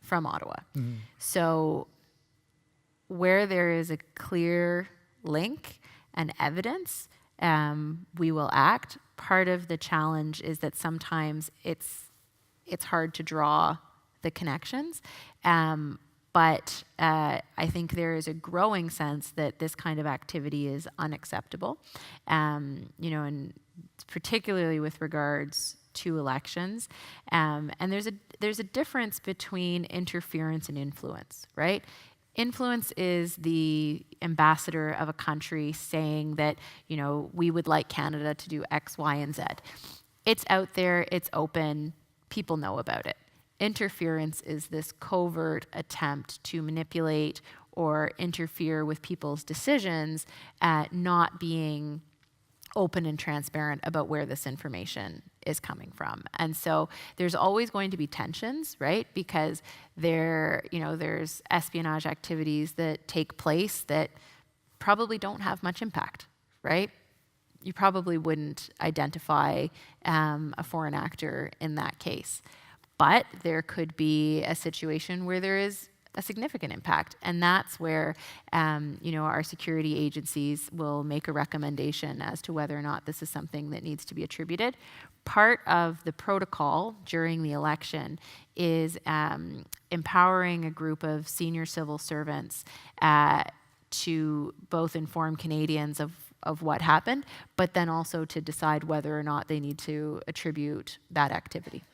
from Ottawa. Mm-hmm. So where there is a clear link and evidence, we will act. Part of the challenge is that sometimes it's hard to draw the connections. But I think there is a growing sense that this kind of activity is unacceptable, and particularly with regards to elections. And there's a difference between interference and influence, right? Influence is the ambassador of a country saying that, we would like Canada to do X, Y, and Z. It's out there, it's open, people know about it. Interference is this covert attempt to manipulate or interfere with people's decisions, not being open and transparent about where this information is coming from. And so there's always going to be tensions, right? Because there's espionage activities that take place that probably don't have much impact, right? You probably wouldn't identify a foreign actor in that case. But there could be a situation where there is a significant impact. And that's where our security agencies will make a recommendation as to whether or not this is something that needs to be attributed. Part of the protocol during the election is empowering a group of senior civil servants to both inform Canadians of what happened, but then also to decide whether or not they need to attribute that activity,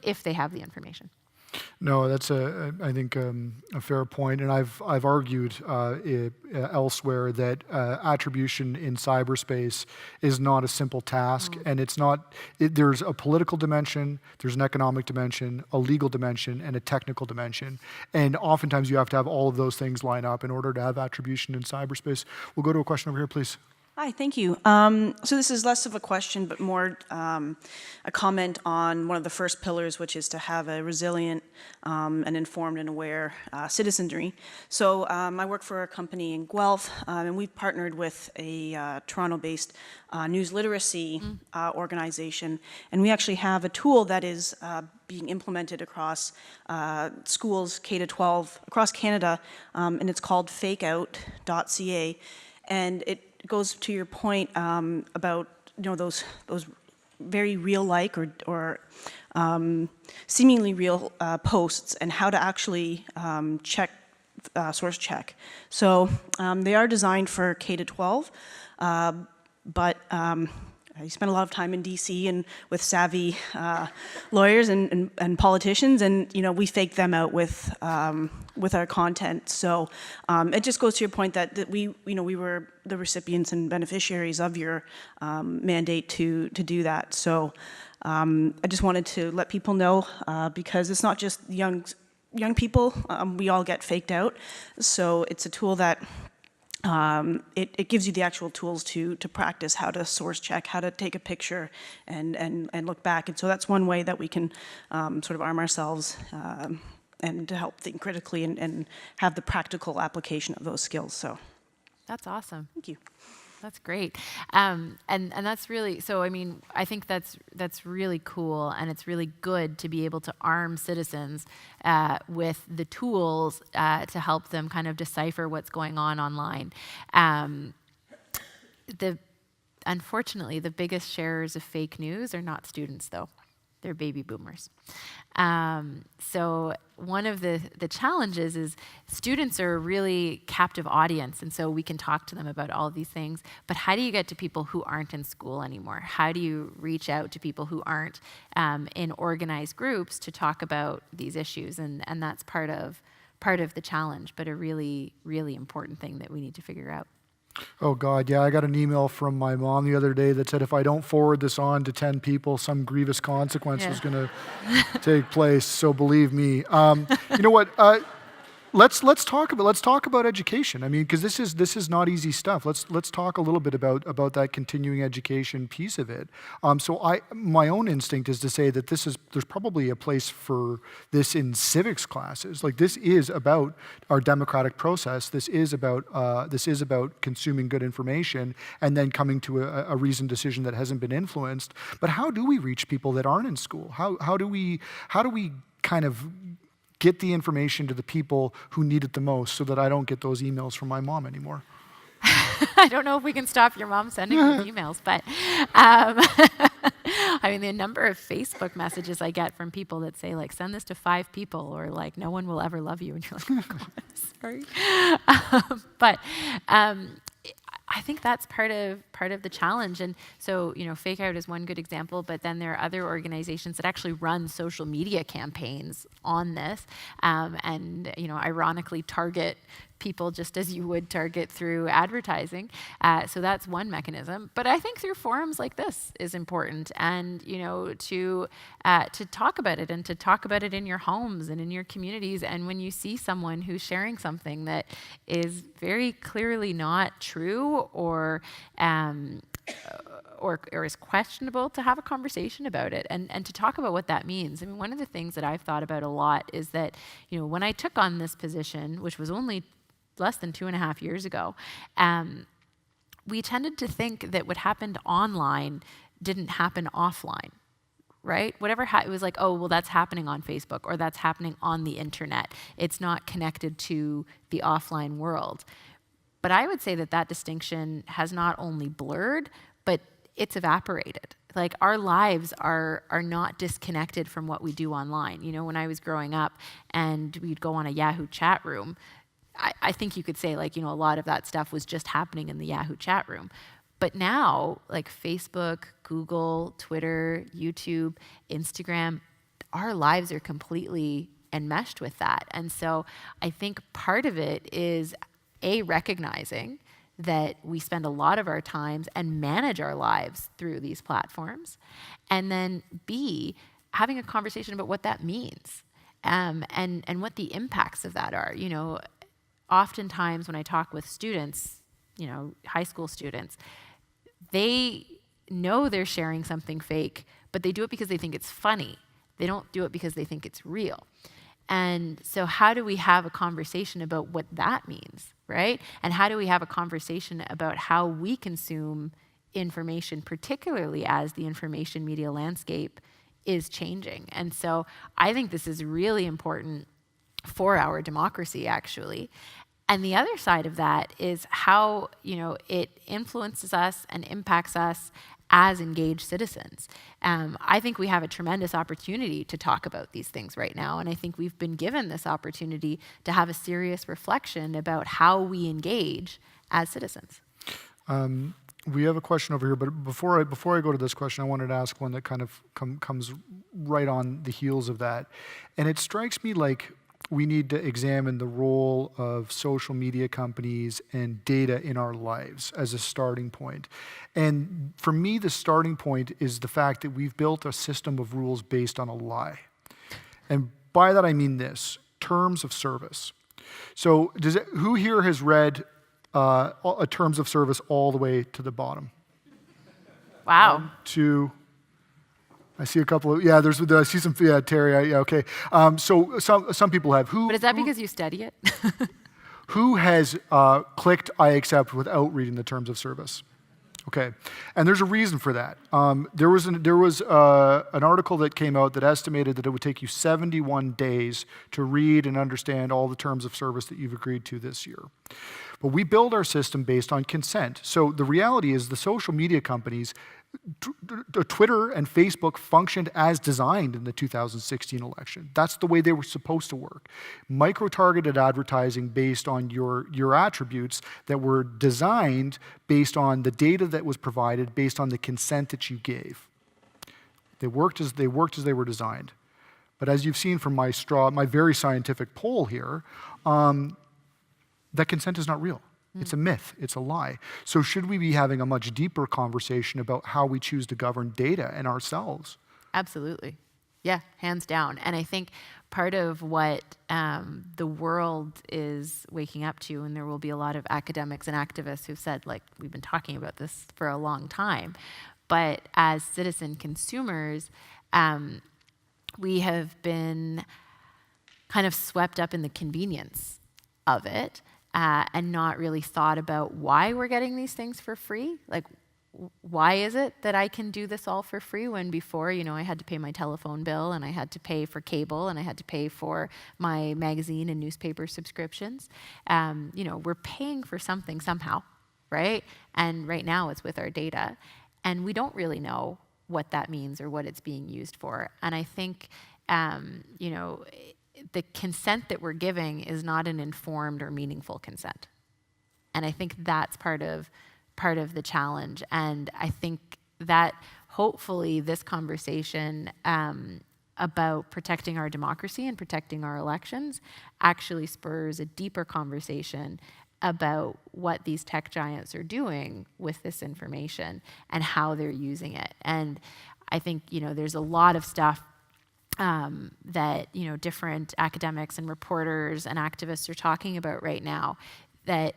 if they have the information. No, that's I think a fair point, and I've argued elsewhere that attribution in cyberspace is not a simple task, and it's not. There's a political dimension, there's an economic dimension, a legal dimension, and a technical dimension, and oftentimes you have to have all of those things line up in order to have attribution in cyberspace. We'll go to a question over here, please. Hi, thank you. So this is less of a question, but more a comment on one of the first pillars, which is to have a resilient and informed and aware citizenry. So I work for a company in Guelph, and we've partnered with a Toronto-based news literacy organization, and we actually have a tool that is being implemented across schools K-12 across Canada, and it's called fakeout.ca, and it goes to your point about those very real-like or seemingly real posts and how to actually source check. So they are designed for K-12, but I spent a lot of time in DC and with savvy lawyers and politicians, and we fake them out with our content. So it just goes to your point that we were the recipients and beneficiaries of your mandate to do that. So I just wanted to let people know because it's not just young people. We all get faked out. So it's a tool that it gives you the actual tools to practice how to source check, how to take a picture and look back. And so that's one way that we can sort of arm ourselves and to help think critically and have the practical application of those skills. So that's awesome. Thank you. That's great. And that's really, so I mean, I think that's really cool, and it's really good to be able to arm citizens with the tools to help them kind of decipher what's going on online. Unfortunately, the biggest sharers of fake news are not students, though. They're baby boomers. So one of the challenges is students are a really captive audience, and so we can talk to them about all of these things, but how do you get to people who aren't in school anymore? How do you reach out to people who aren't in organized groups to talk about these issues? And that's part of the challenge, but a really, really important thing that we need to figure out. Oh God, yeah, I got an email from my mom the other day that said if I don't forward this on to 10 people, some grievous consequence was going to take place. So believe me. You know what? Let's talk about education. I mean, because this is not easy stuff. Let's talk a little bit about that continuing education piece of it. So my own instinct is to say that there's probably a place for this in civics classes. Like, this is about our democratic process. This is about consuming good information and then coming to a reasoned decision that hasn't been influenced. But how do we reach people that aren't in school? How do we kind of get the information to the people who need it the most so that I don't get those emails from my mom anymore? I don't know if we can stop your mom sending those emails, but I mean, the number of Facebook messages I get from people that say, like, send this to 5 people, or like, no one will ever love you, and you're like, oh, God, sorry. But I think that's part of the challenge. And so, Fake Out is one good example, but then there are other organizations that actually run social media campaigns on this, and ironically target people just as you would target through advertising. So that's one mechanism. But I think through forums like this is important, and to talk about it, and to talk about it in your homes and in your communities. And when you see someone who's sharing something that is very clearly not true or is questionable, to have a conversation about it and to talk about what that means. I mean, one of the things that I've thought about a lot is that, when I took on this position, which was only less than 2.5 years ago, we tended to think that what happened online didn't happen offline, right? Whatever, it was like, oh, well, that's happening on Facebook, or that's happening on the internet. It's not connected to the offline world. But I would say that distinction has not only blurred, but it's evaporated. Like, our lives are not disconnected from what we do online. When I was growing up and we'd go on a Yahoo chat room, I think you could say, like, a lot of that stuff was just happening in the Yahoo chat room. But now, like Facebook, Google, Twitter, YouTube, Instagram, our lives are completely enmeshed with that. And so I think part of it is, A, recognizing that we spend a lot of our times and manage our lives through these platforms. And then B, having a conversation about what that means, and what the impacts of that are. Oftentimes when I talk with students, high school students, they know they're sharing something fake, but they do it because they think it's funny. They don't do it because they think it's real. And so how do we have a conversation about what that means, right? And how do we have a conversation about how we consume information, particularly as the information media landscape is changing? And so I think this is really important for our democracy, actually. And the other side of that is how, it influences us and impacts us as engaged citizens. I think we have a tremendous opportunity to talk about these things right now, and I think we've been given this opportunity to have a serious reflection about how we engage as citizens. We have a question over here, but before I go to this question, I wanted to ask one that kind of comes right on the heels of that. And it strikes me like we need to examine the role of social media companies and data in our lives as a starting point. And for me, the starting point is the fact that we've built a system of rules based on a lie. And by that I mean this: terms of service. So who here has read a terms of service all the way to the bottom? Wow. 1, 2, I see a couple of, I see some, Terry, okay. So some people have. But is that because you study it? Who has clicked I accept without reading the terms of service? Okay, and there's a reason for that. There was an article that came out that estimated that it would take you 71 days to read and understand all the terms of service that you've agreed to this year. But we build our system based on consent. So the reality is the social media companies, Twitter and Facebook, functioned as designed in the 2016 election. That's the way they were supposed to work. Micro-targeted advertising based on your attributes that were designed based on the data that was provided, based on the consent that you gave. They worked as they were designed. But as you've seen from my very scientific poll here, that consent is not real. It's a myth, it's a lie. So should we be having a much deeper conversation about how we choose to govern data and ourselves? Absolutely. Yeah, hands down. And I think part of what the world is waking up to, and there will be a lot of academics and activists who've said, like, we've been talking about this for a long time, but as citizen consumers, we have been kind of swept up in the convenience of it. And not really thought about why we're getting these things for free. Like, why is it that I can do this all for free when before, I had to pay my telephone bill, and I had to pay for cable, and I had to pay for my magazine and newspaper subscriptions. We're paying for something somehow, right? And right now it's with our data. And we don't really know what that means or what it's being used for. And I think, the consent that we're giving is not an informed or meaningful consent. And I think that's part of the challenge. And I think that hopefully this conversation about protecting our democracy and protecting our elections actually spurs a deeper conversation about what these tech giants are doing with this information and how they're using it. And I think, there's a lot of stuff that, different academics and reporters and activists are talking about right now that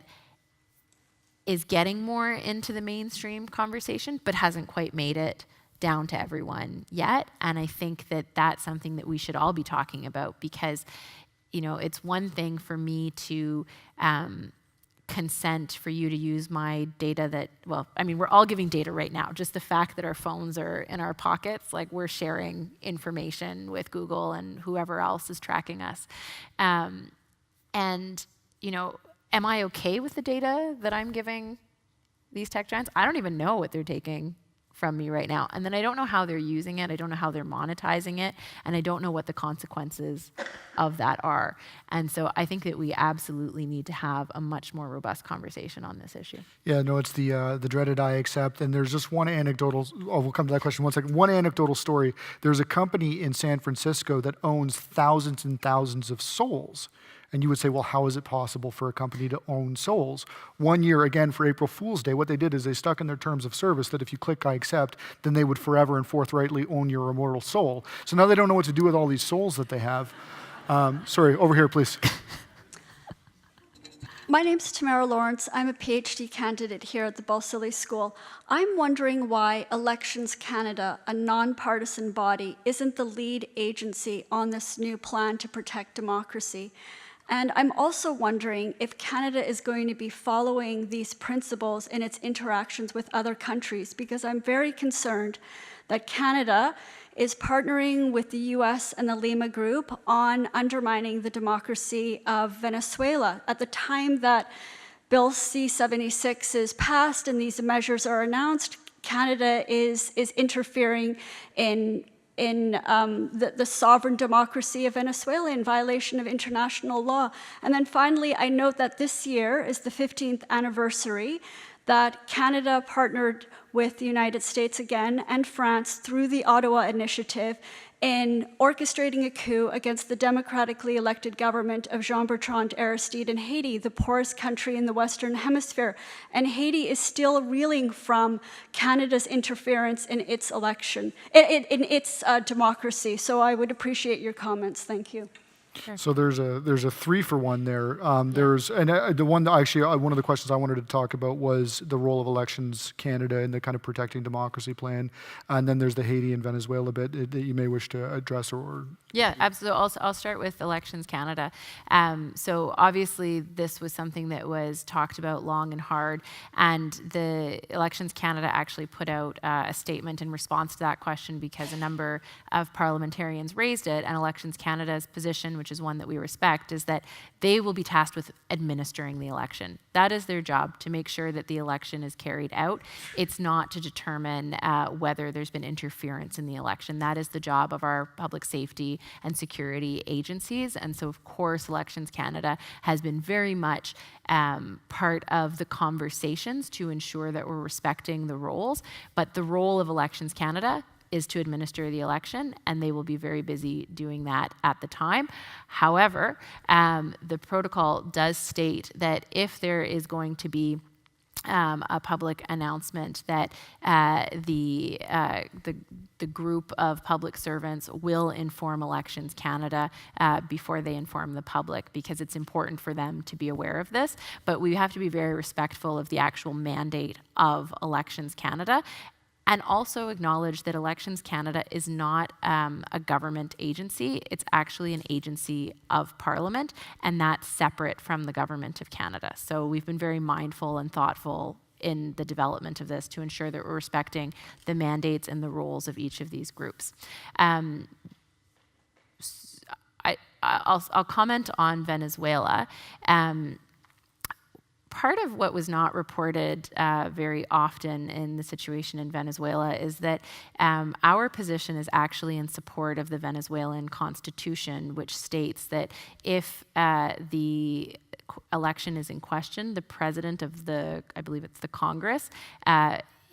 is getting more into the mainstream conversation, but hasn't quite made it down to everyone yet. And I think that that's something that we should all be talking about, because, it's one thing for me to consent for you to use my data we're all giving data right now. Just the fact that our phones are in our pockets, like we're sharing information with Google and whoever else is tracking us. Am I okay with the data that I'm giving these tech giants? I don't even know what they're taking from me right now. And then I don't know how they're using it. I don't know how they're monetizing it. And I don't know what the consequences of that are. And so I think that we absolutely need to have a much more robust conversation on this issue. Yeah, no, it's the dreaded I accept. And there's just one anecdotal, we'll come to that question in 1 second. One anecdotal story. There's a company in San Francisco that owns thousands and thousands of souls. And you would say, well, how is it possible for a company to own souls? 1 year, again, for April Fool's Day, what they did is they stuck in their terms of service that if you click I accept, then they would forever and forthrightly own your immortal soul. So now they don't know what to do with all these souls that they have. Sorry, over here, please. My name's Tamara Lawrence. I'm a PhD candidate here at the Balsillie School. I'm wondering why Elections Canada, a nonpartisan body, isn't the lead agency on this new plan to protect democracy. And I'm also wondering if Canada is going to be following these principles in its interactions with other countries, because I'm very concerned that Canada is partnering with the US and the Lima Group on undermining the democracy of Venezuela. At the time that Bill C-76 is passed and these measures are announced, Canada is interfering in the sovereign democracy of Venezuela in violation of international law. And then finally, I note that this year is the 15th anniversary that Canada partnered with the United States again and France through the Ottawa Initiative in orchestrating a coup against the democratically elected government of Jean-Bertrand Aristide in Haiti, the poorest country in the Western Hemisphere. And Haiti is still reeling from Canada's interference in its election, in its democracy. So I would appreciate your comments. Thank you. Sure. So there's a 3-for-1 there. The one that actually one of the questions I wanted to talk about was the role of Elections Canada in the kind of protecting democracy plan, and then there's the Haiti and Venezuela bit that you may wish to address or. Yeah, absolutely. I'll start with Elections Canada. So obviously this was something that was talked about long and hard, and the Elections Canada actually put out a statement in response to that question because a number of parliamentarians raised it, and Elections Canada's position, which is one that we respect, is that they will be tasked with administering the election. That is their job, to make sure that the election is carried out. It's not to determine whether there's been interference in the election. That is the job of our public safety and security agencies. And so, of course, Elections Canada has been very much part of the conversations to ensure that we're respecting the roles. But the role of Elections Canada is to administer the election, and they will be very busy doing that at the time. However, the protocol does state that if there is going to be a public announcement that the group of public servants will inform Elections Canada before they inform the public, because it's important for them to be aware of this. But we have to be very respectful of the actual mandate of Elections Canada, and also acknowledge that Elections Canada is not a government agency. It's actually an agency of Parliament, and that's separate from the Government of Canada. So we've been very mindful and thoughtful in the development of this to ensure that we're respecting the mandates and the roles of each of these groups. I'll comment on Venezuela. Part of what was not reported very often in the situation in Venezuela is that our position is actually in support of the Venezuelan constitution, which states that if the election is in question, the president of I believe it's the Congress,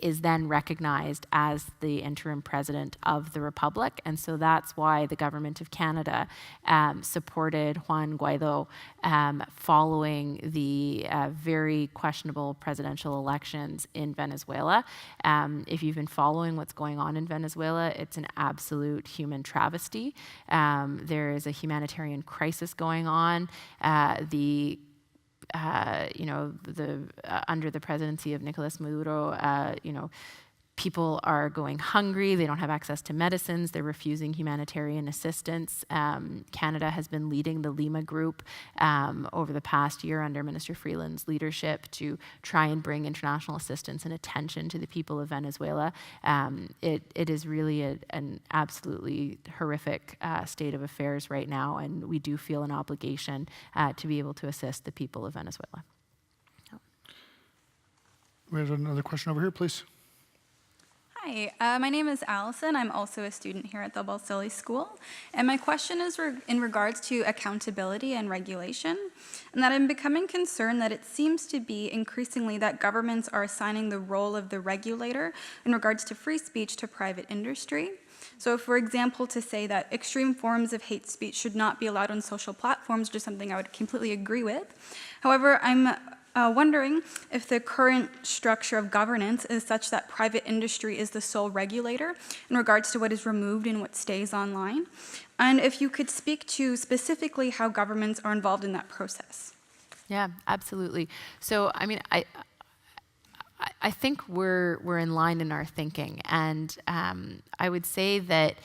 is then recognized as the interim president of the Republic. And so that's why the government of Canada supported Juan Guaido following the very questionable presidential elections in Venezuela. If you've been following what's going on in Venezuela, it's an absolute human travesty. There is a humanitarian crisis going on. Under the presidency of Nicolas Maduro, people are going hungry, they don't have access to medicines, they're refusing humanitarian assistance. Canada has been leading the Lima Group over the past year under Minister Freeland's leadership to try and bring international assistance and attention to the people of Venezuela. It is really an absolutely horrific state of affairs right now, and we do feel an obligation to be able to assist the people of Venezuela. We have another question over here, please. Hi, my name is Allison. I'm also a student here at the Balsillie School. And my question is in regards to accountability and regulation, and that I'm becoming concerned that it seems to be increasingly that governments are assigning the role of the regulator in regards to free speech to private industry. So for example, to say that extreme forms of hate speech should not be allowed on social platforms, just something I would completely agree with. However, I'm wondering if the current structure of governance is such that private industry is the sole regulator in regards to what is removed and what stays online, and if you could speak to specifically how governments are involved in that process. Yeah, absolutely. So, I mean, I think we're in line in our thinking, and I would say that,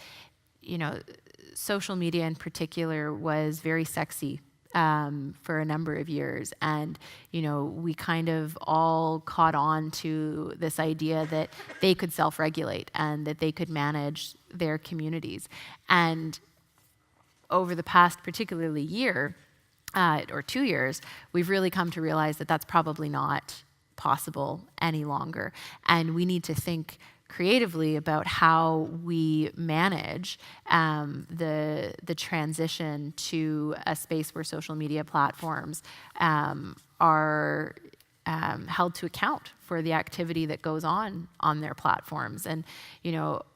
social media in particular was very sexy for a number of years. And, we kind of all caught on to this idea that they could self-regulate and that they could manage their communities. And over the past particularly year or 2 years, we've really come to realize that that's probably not possible any longer. And we need to think creatively about how we manage the transition to a space where social media platforms are held to account for the activity that goes on their platforms. And,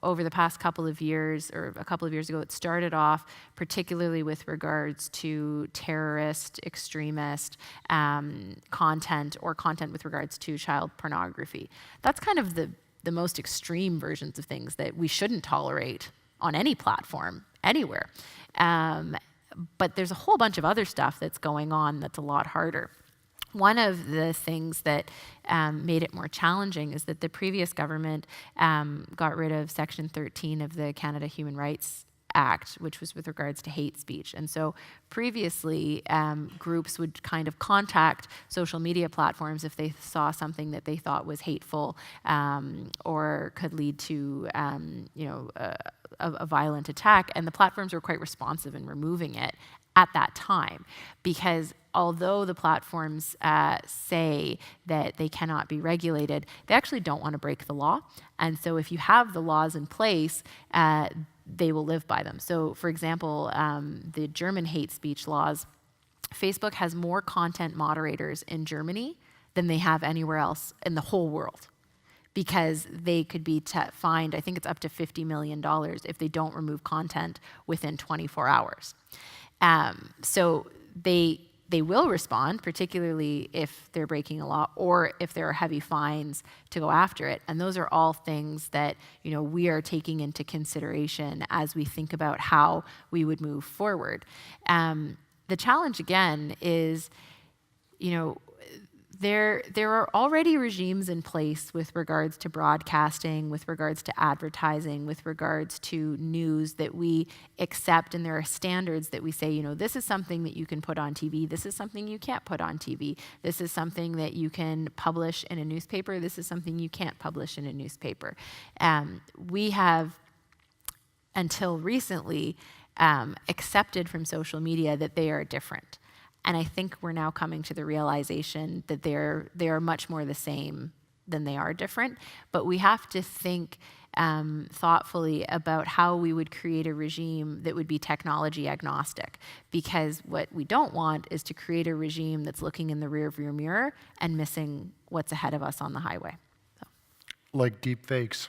over the past couple of years, or a couple of years ago, it started off particularly with regards to terrorist, extremist content, or content with regards to child pornography. That's kind of the most extreme versions of things that we shouldn't tolerate on any platform, anywhere. But there's a whole bunch of other stuff that's going on that's a lot harder. One of the things that made it more challenging is that the previous government got rid of Section 13 of the Canada Human Rights Act, which was with regards to hate speech. And so previously, groups would kind of contact social media platforms if they saw something that they thought was hateful or could lead to a violent attack. And the platforms were quite responsive in removing it at that time, because although the platforms say that they cannot be regulated, they actually don't want to break the law. And so if you have the laws in place, they will live by them. So, for example, the German hate speech laws, Facebook has more content moderators in Germany than they have anywhere else in the whole world, because they could be fined, I think it's up to $50 million if they don't remove content within 24 hours. So they will respond, particularly if they're breaking a law or if there are heavy fines to go after it. And those are all things that, we are taking into consideration as we think about how we would move forward. The challenge, again, is, there are already regimes in place with regards to broadcasting, with regards to advertising, with regards to news that we accept, and there are standards that we say, this is something that you can put on TV, this is something you can't put on TV, this is something that you can publish in a newspaper, this is something you can't publish in a newspaper. We have, until recently, accepted from social media that they are different. And I think we're now coming to the realization that they are much more the same than they are different. But we have to think thoughtfully about how we would create a regime that would be technology agnostic. Because what we don't want is to create a regime that's looking in the rearview mirror and missing what's ahead of us on the highway. like deep fakes.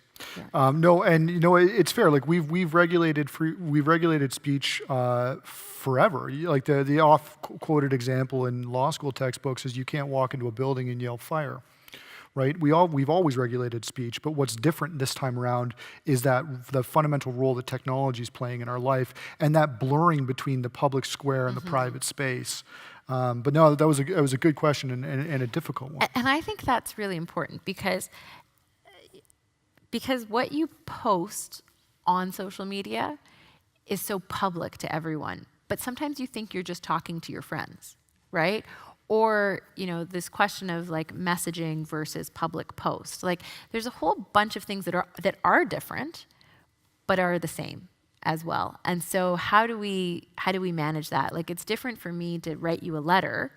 No, and it's fair. Like we've regulated speech forever. Like the oft-quoted example in law school textbooks is you can't walk into a building and yell fire, right? We've always regulated speech, but what's different this time around is that the fundamental role that technology is playing in our life, and that blurring between the public square and the private space. But no, that was a good question and a difficult one. And I think that's really important because what you post on social media is so public to everyone. But sometimes you think you're just talking to your friends, right? Or, this question of like messaging versus public post. Like there's a whole bunch of things that are different, but are the same as well. And so how do we manage that? Like it's different for me to write you a letter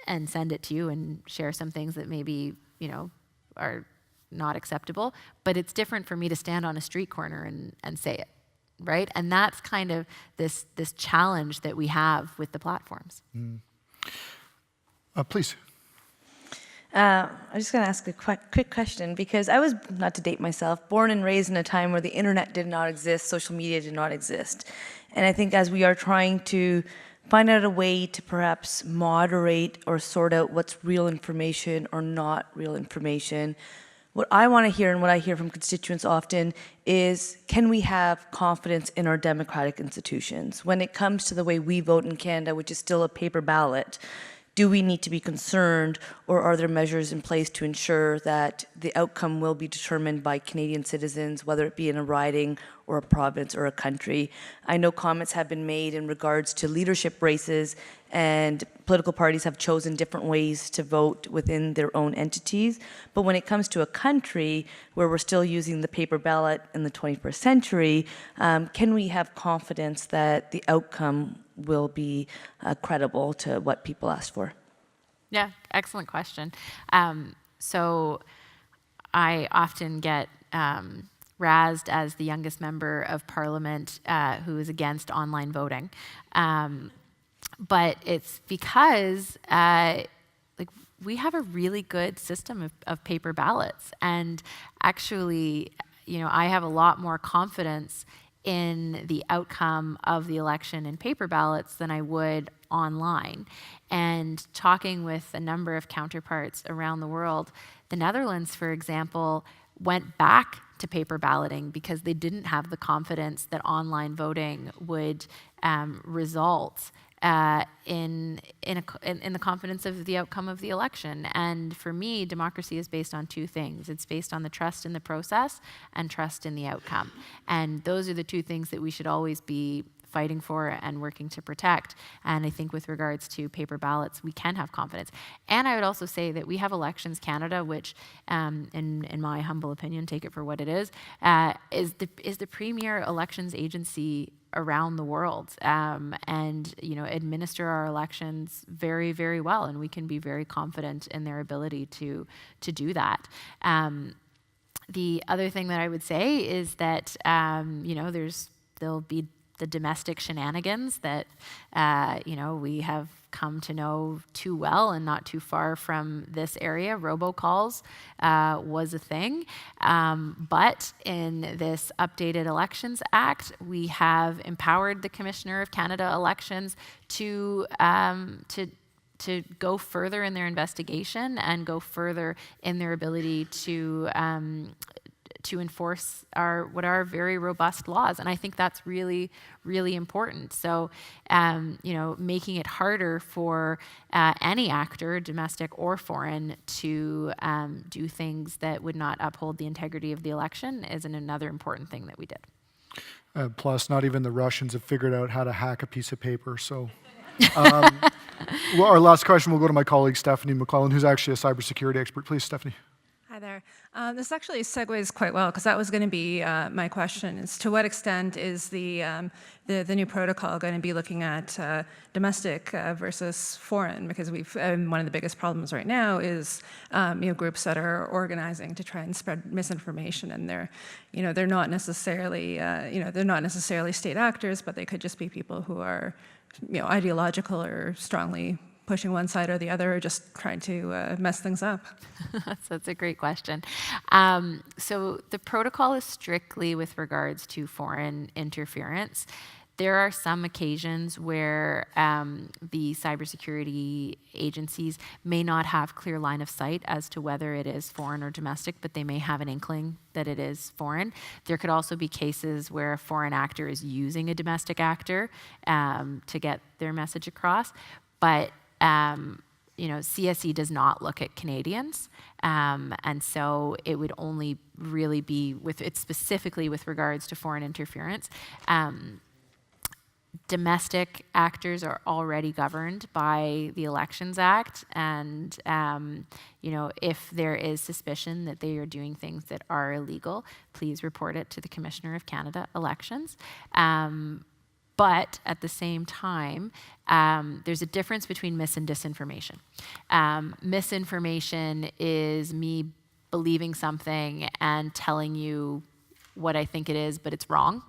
and send it to you and share some things that maybe, are not acceptable, but it's different for me to stand on a street corner and say it, right? And that's kind of this challenge that we have with the platforms. Please. I'm just going to ask a quick question, because I was, not to date myself, born and raised in a time where the internet did not exist, social media did not exist. And I think as we are trying to find out a way to perhaps moderate or sort out what's real information or not real information, what I want to hear and what I hear from constituents often is, can we have confidence in our democratic institutions? When it comes to the way we vote in Canada, which is still a paper ballot, do we need to be concerned, or are there measures in place to ensure that the outcome will be determined by Canadian citizens, whether it be in a riding or a province or a country? I know comments have been made in regards to leadership races, and political parties have chosen different ways to vote within their own entities. But when it comes to a country where we're still using the paper ballot in the 21st century, can we have confidence that the outcome will be credible to what people ask for? Yeah, excellent question. So I often get razzed as the youngest member of parliament who is against online voting. But it's because we have a really good system of paper ballots. And actually, I have a lot more confidence in the outcome of the election in paper ballots than I would online. And talking with a number of counterparts around the world, the Netherlands, for example, went back to paper balloting because they didn't have the confidence that online voting would result in the confidence of the outcome of the election. And for me, democracy is based on two things. It's based on the trust in the process and trust in the outcome. And those are the two things that we should always be fighting for and working to protect. And I think with regards to paper ballots, we can have confidence. And I would also say that we have Elections Canada, which, in my humble opinion, take it for what it is the premier elections agency around the world, and administer our elections very, very well, and we can be very confident in their ability to do that. The other thing that I would say is that there'll be the domestic shenanigans that we have come to know too well and not too far from this area. Robocalls was a thing, but in this updated Elections Act, we have empowered the Commissioner of Canada Elections to go further in their investigation and go further in their ability to enforce what are very robust laws. And I think that's really, really important. So, making it harder for any actor, domestic or foreign, to do things that would not uphold the integrity of the election is another important thing that we did. Plus, not even the Russians have figured out how to hack a piece of paper. So, well, our last question will go to my colleague, Stephanie McClellan, who's actually a cybersecurity expert. Please, Stephanie. Hi there. This actually segues quite well, because that was going to be my question, is to what extent is the new protocol going to be looking at domestic versus foreign? Because one of the biggest problems right now is groups that are organizing to try and spread misinformation, and they're not necessarily state actors, but they could just be people who are ideological or strongly pushing one side or the other, or just trying to mess things up? That's a great question. So the protocol is strictly with regards to foreign interference. There are some occasions where the cybersecurity agencies may not have clear line of sight as to whether it is foreign or domestic, but they may have an inkling that it is foreign. There could also be cases where a foreign actor is using a domestic actor to get their message across. But CSE does not look at Canadians, and so it would only really be it's specifically with regards to foreign interference. Domestic actors are already governed by the Elections Act, and if there is suspicion that they are doing things that are illegal, please report it to the Commissioner of Canada Elections. But at the same time, there's a difference between mis and disinformation. Misinformation is me believing something and telling you what I think it is, but it's wrong.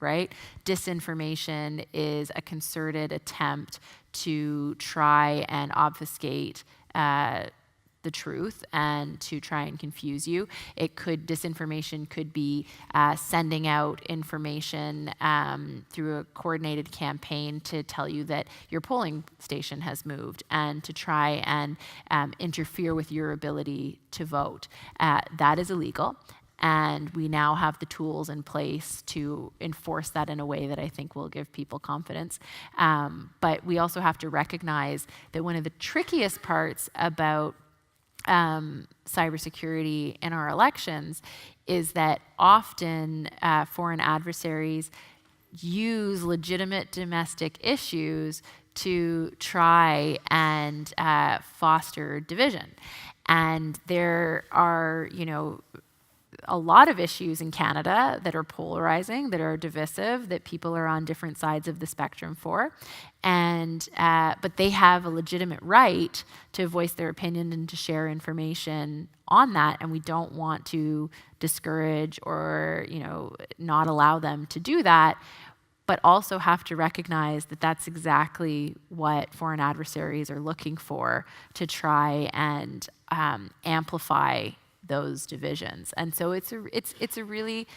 Right? Disinformation is a concerted attempt to try and obfuscate the truth and to try and confuse you. Disinformation could be sending out information through a coordinated campaign to tell you that your polling station has moved and to try and interfere with your ability to vote. That is illegal. And we now have the tools in place to enforce that in a way that I think will give people confidence. But we also have to recognize that one of the trickiest parts about cybersecurity in our elections is that often foreign adversaries use legitimate domestic issues to try and foster division. And there are, a lot of issues in Canada that are polarizing, that are divisive, that people are on different sides of the spectrum for, but they have a legitimate right to voice their opinion and to share information on that, and we don't want to discourage or not allow them to do that, but also have to recognize that that's exactly what foreign adversaries are looking for to try and amplify those divisions. And so it's a really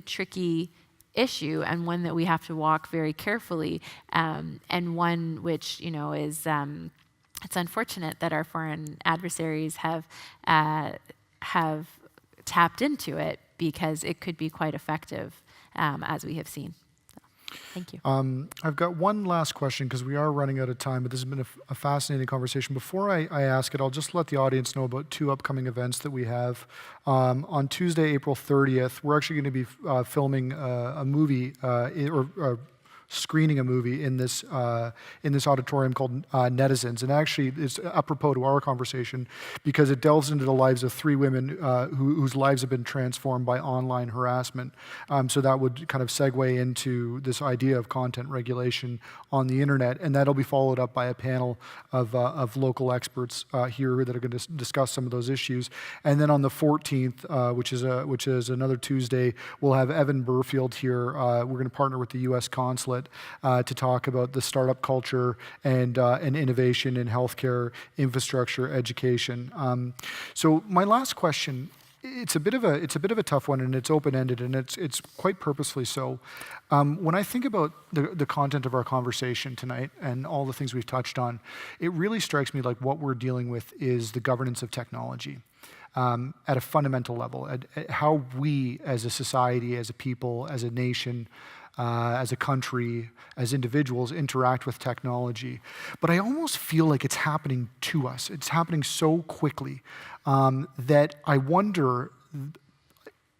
tricky issue, and one that we have to walk very carefully, and one which is it's unfortunate that our foreign adversaries have tapped into it, because it could be quite effective, as we have seen. Thank you. I've got one last question, because we are running out of time, but this has been a fascinating conversation. Before I ask it, I'll just let the audience know about two upcoming events that we have. On Tuesday, April 30th, we're actually going to be filming a movie, or screening a movie in this auditorium called Netizens. And actually, it's apropos to our conversation, because it delves into the lives of three women whose lives have been transformed by online harassment. So that would kind of segue into this idea of content regulation on the internet, and that'll be followed up by a panel of local experts here that are going to discuss some of those issues. And then on the 14th, which is another Tuesday, we'll have Evan Burfield here. We're going to partner with the U.S. Consulate to talk about the startup culture and innovation in healthcare, infrastructure, education. So my last question, it's a bit of a tough one, and it's open-ended, and it's quite purposefully so. When I think about the content of our conversation tonight and all the things we've touched on, it really strikes me like what we're dealing with is the governance of technology. At a fundamental level, at how we as a society, as a people, as a nation, as a country, as individuals interact with technology. But I almost feel like it's happening to us. It's happening so quickly that I wonder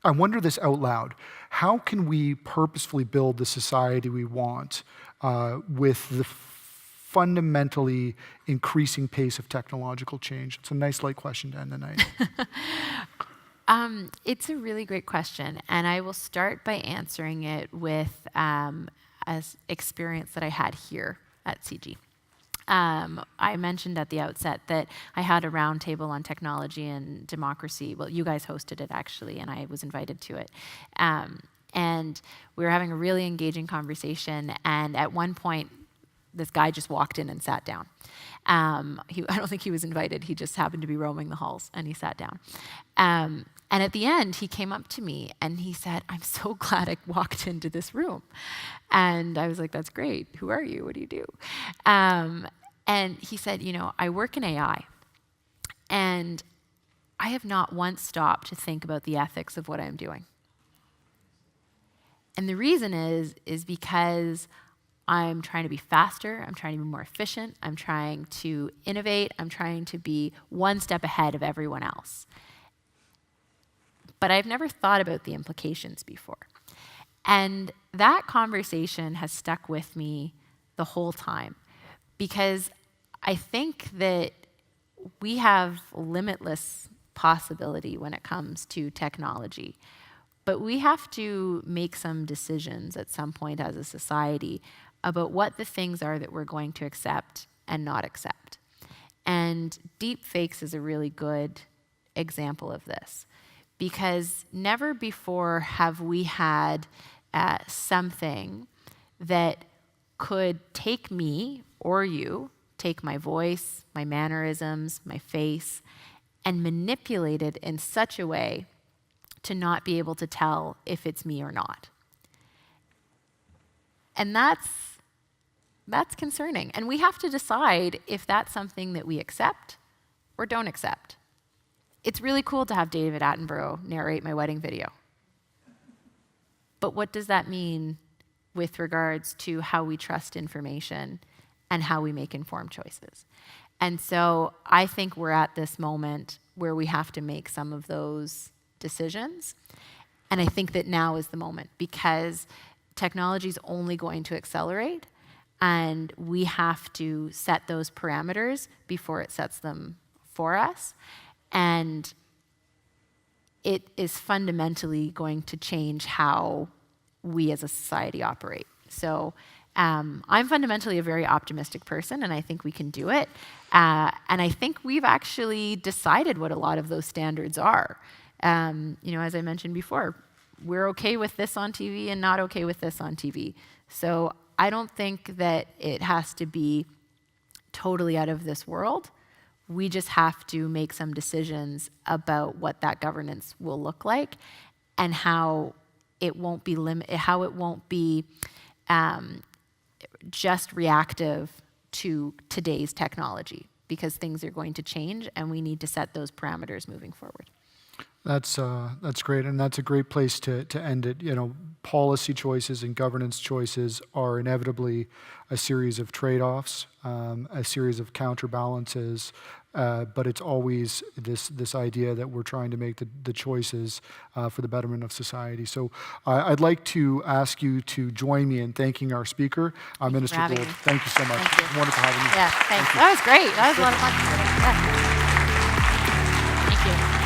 this out loud. How can we purposefully build the society we want with the fundamentally increasing pace of technological change? It's a nice light question to end the night. It's a really great question, and I will start by answering it with an experience that I had here at CIGI. I mentioned at the outset that I had a roundtable on technology and democracy. Well, you guys hosted it, actually, and I was invited to it. And we were having a really engaging conversation, and at one point, this guy just walked in and sat down. I don't think he was invited. He just happened to be roaming the halls, and he sat down. And at the end, he came up to me and he said, "I'm so glad I walked into this room." And I was like, "That's great. Who are you? What do you do?" And he said, "I work in AI, and I have not once stopped to think about the ethics of what I'm doing. And the reason is because I'm trying to be faster, I'm trying to be more efficient, I'm trying to innovate, I'm trying to be one step ahead of everyone else. But I've never thought about the implications before." And that conversation has stuck with me the whole time, because I think that we have limitless possibility when it comes to technology. But we have to make some decisions at some point as a society about what the things are that we're going to accept and not accept. And deepfakes is a really good example of this, because never before have we had something that could take me or you, take my voice, my mannerisms, my face, and manipulate it in such a way to not be able to tell if it's me or not. And that's concerning. And we have to decide if that's something that we accept or don't accept. It's really cool to have David Attenborough narrate my wedding video. But what does that mean with regards to how we trust information and how we make informed choices? And so I think we're at this moment where we have to make some of those decisions. And I think that now is the moment, because technology is only going to accelerate, and we have to set those parameters before it sets them for us. And it is fundamentally going to change how we as a society operate. So I'm fundamentally a very optimistic person, and I think we can do it. And I think we've actually decided what a lot of those standards are. As I mentioned before, we're okay with this on TV and not okay with this on TV. So I don't think that it has to be totally out of this world. We just have to make some decisions about what that governance will look like, and how it won't be just reactive to today's technology, because things are going to change and we need to set those parameters moving forward. That's great, and that's a great place to end it. Policy choices and governance choices are inevitably a series of trade-offs, a series of counterbalances, but it's always this idea that we're trying to make the choices for the betterment of society. So I'd like to ask you to join me in thanking our speaker, Minister Gould. Thank you so much. Thank you. Wonderful having you. Yeah, thanks. That was great. That was a lot of fun. Yeah. Thank you.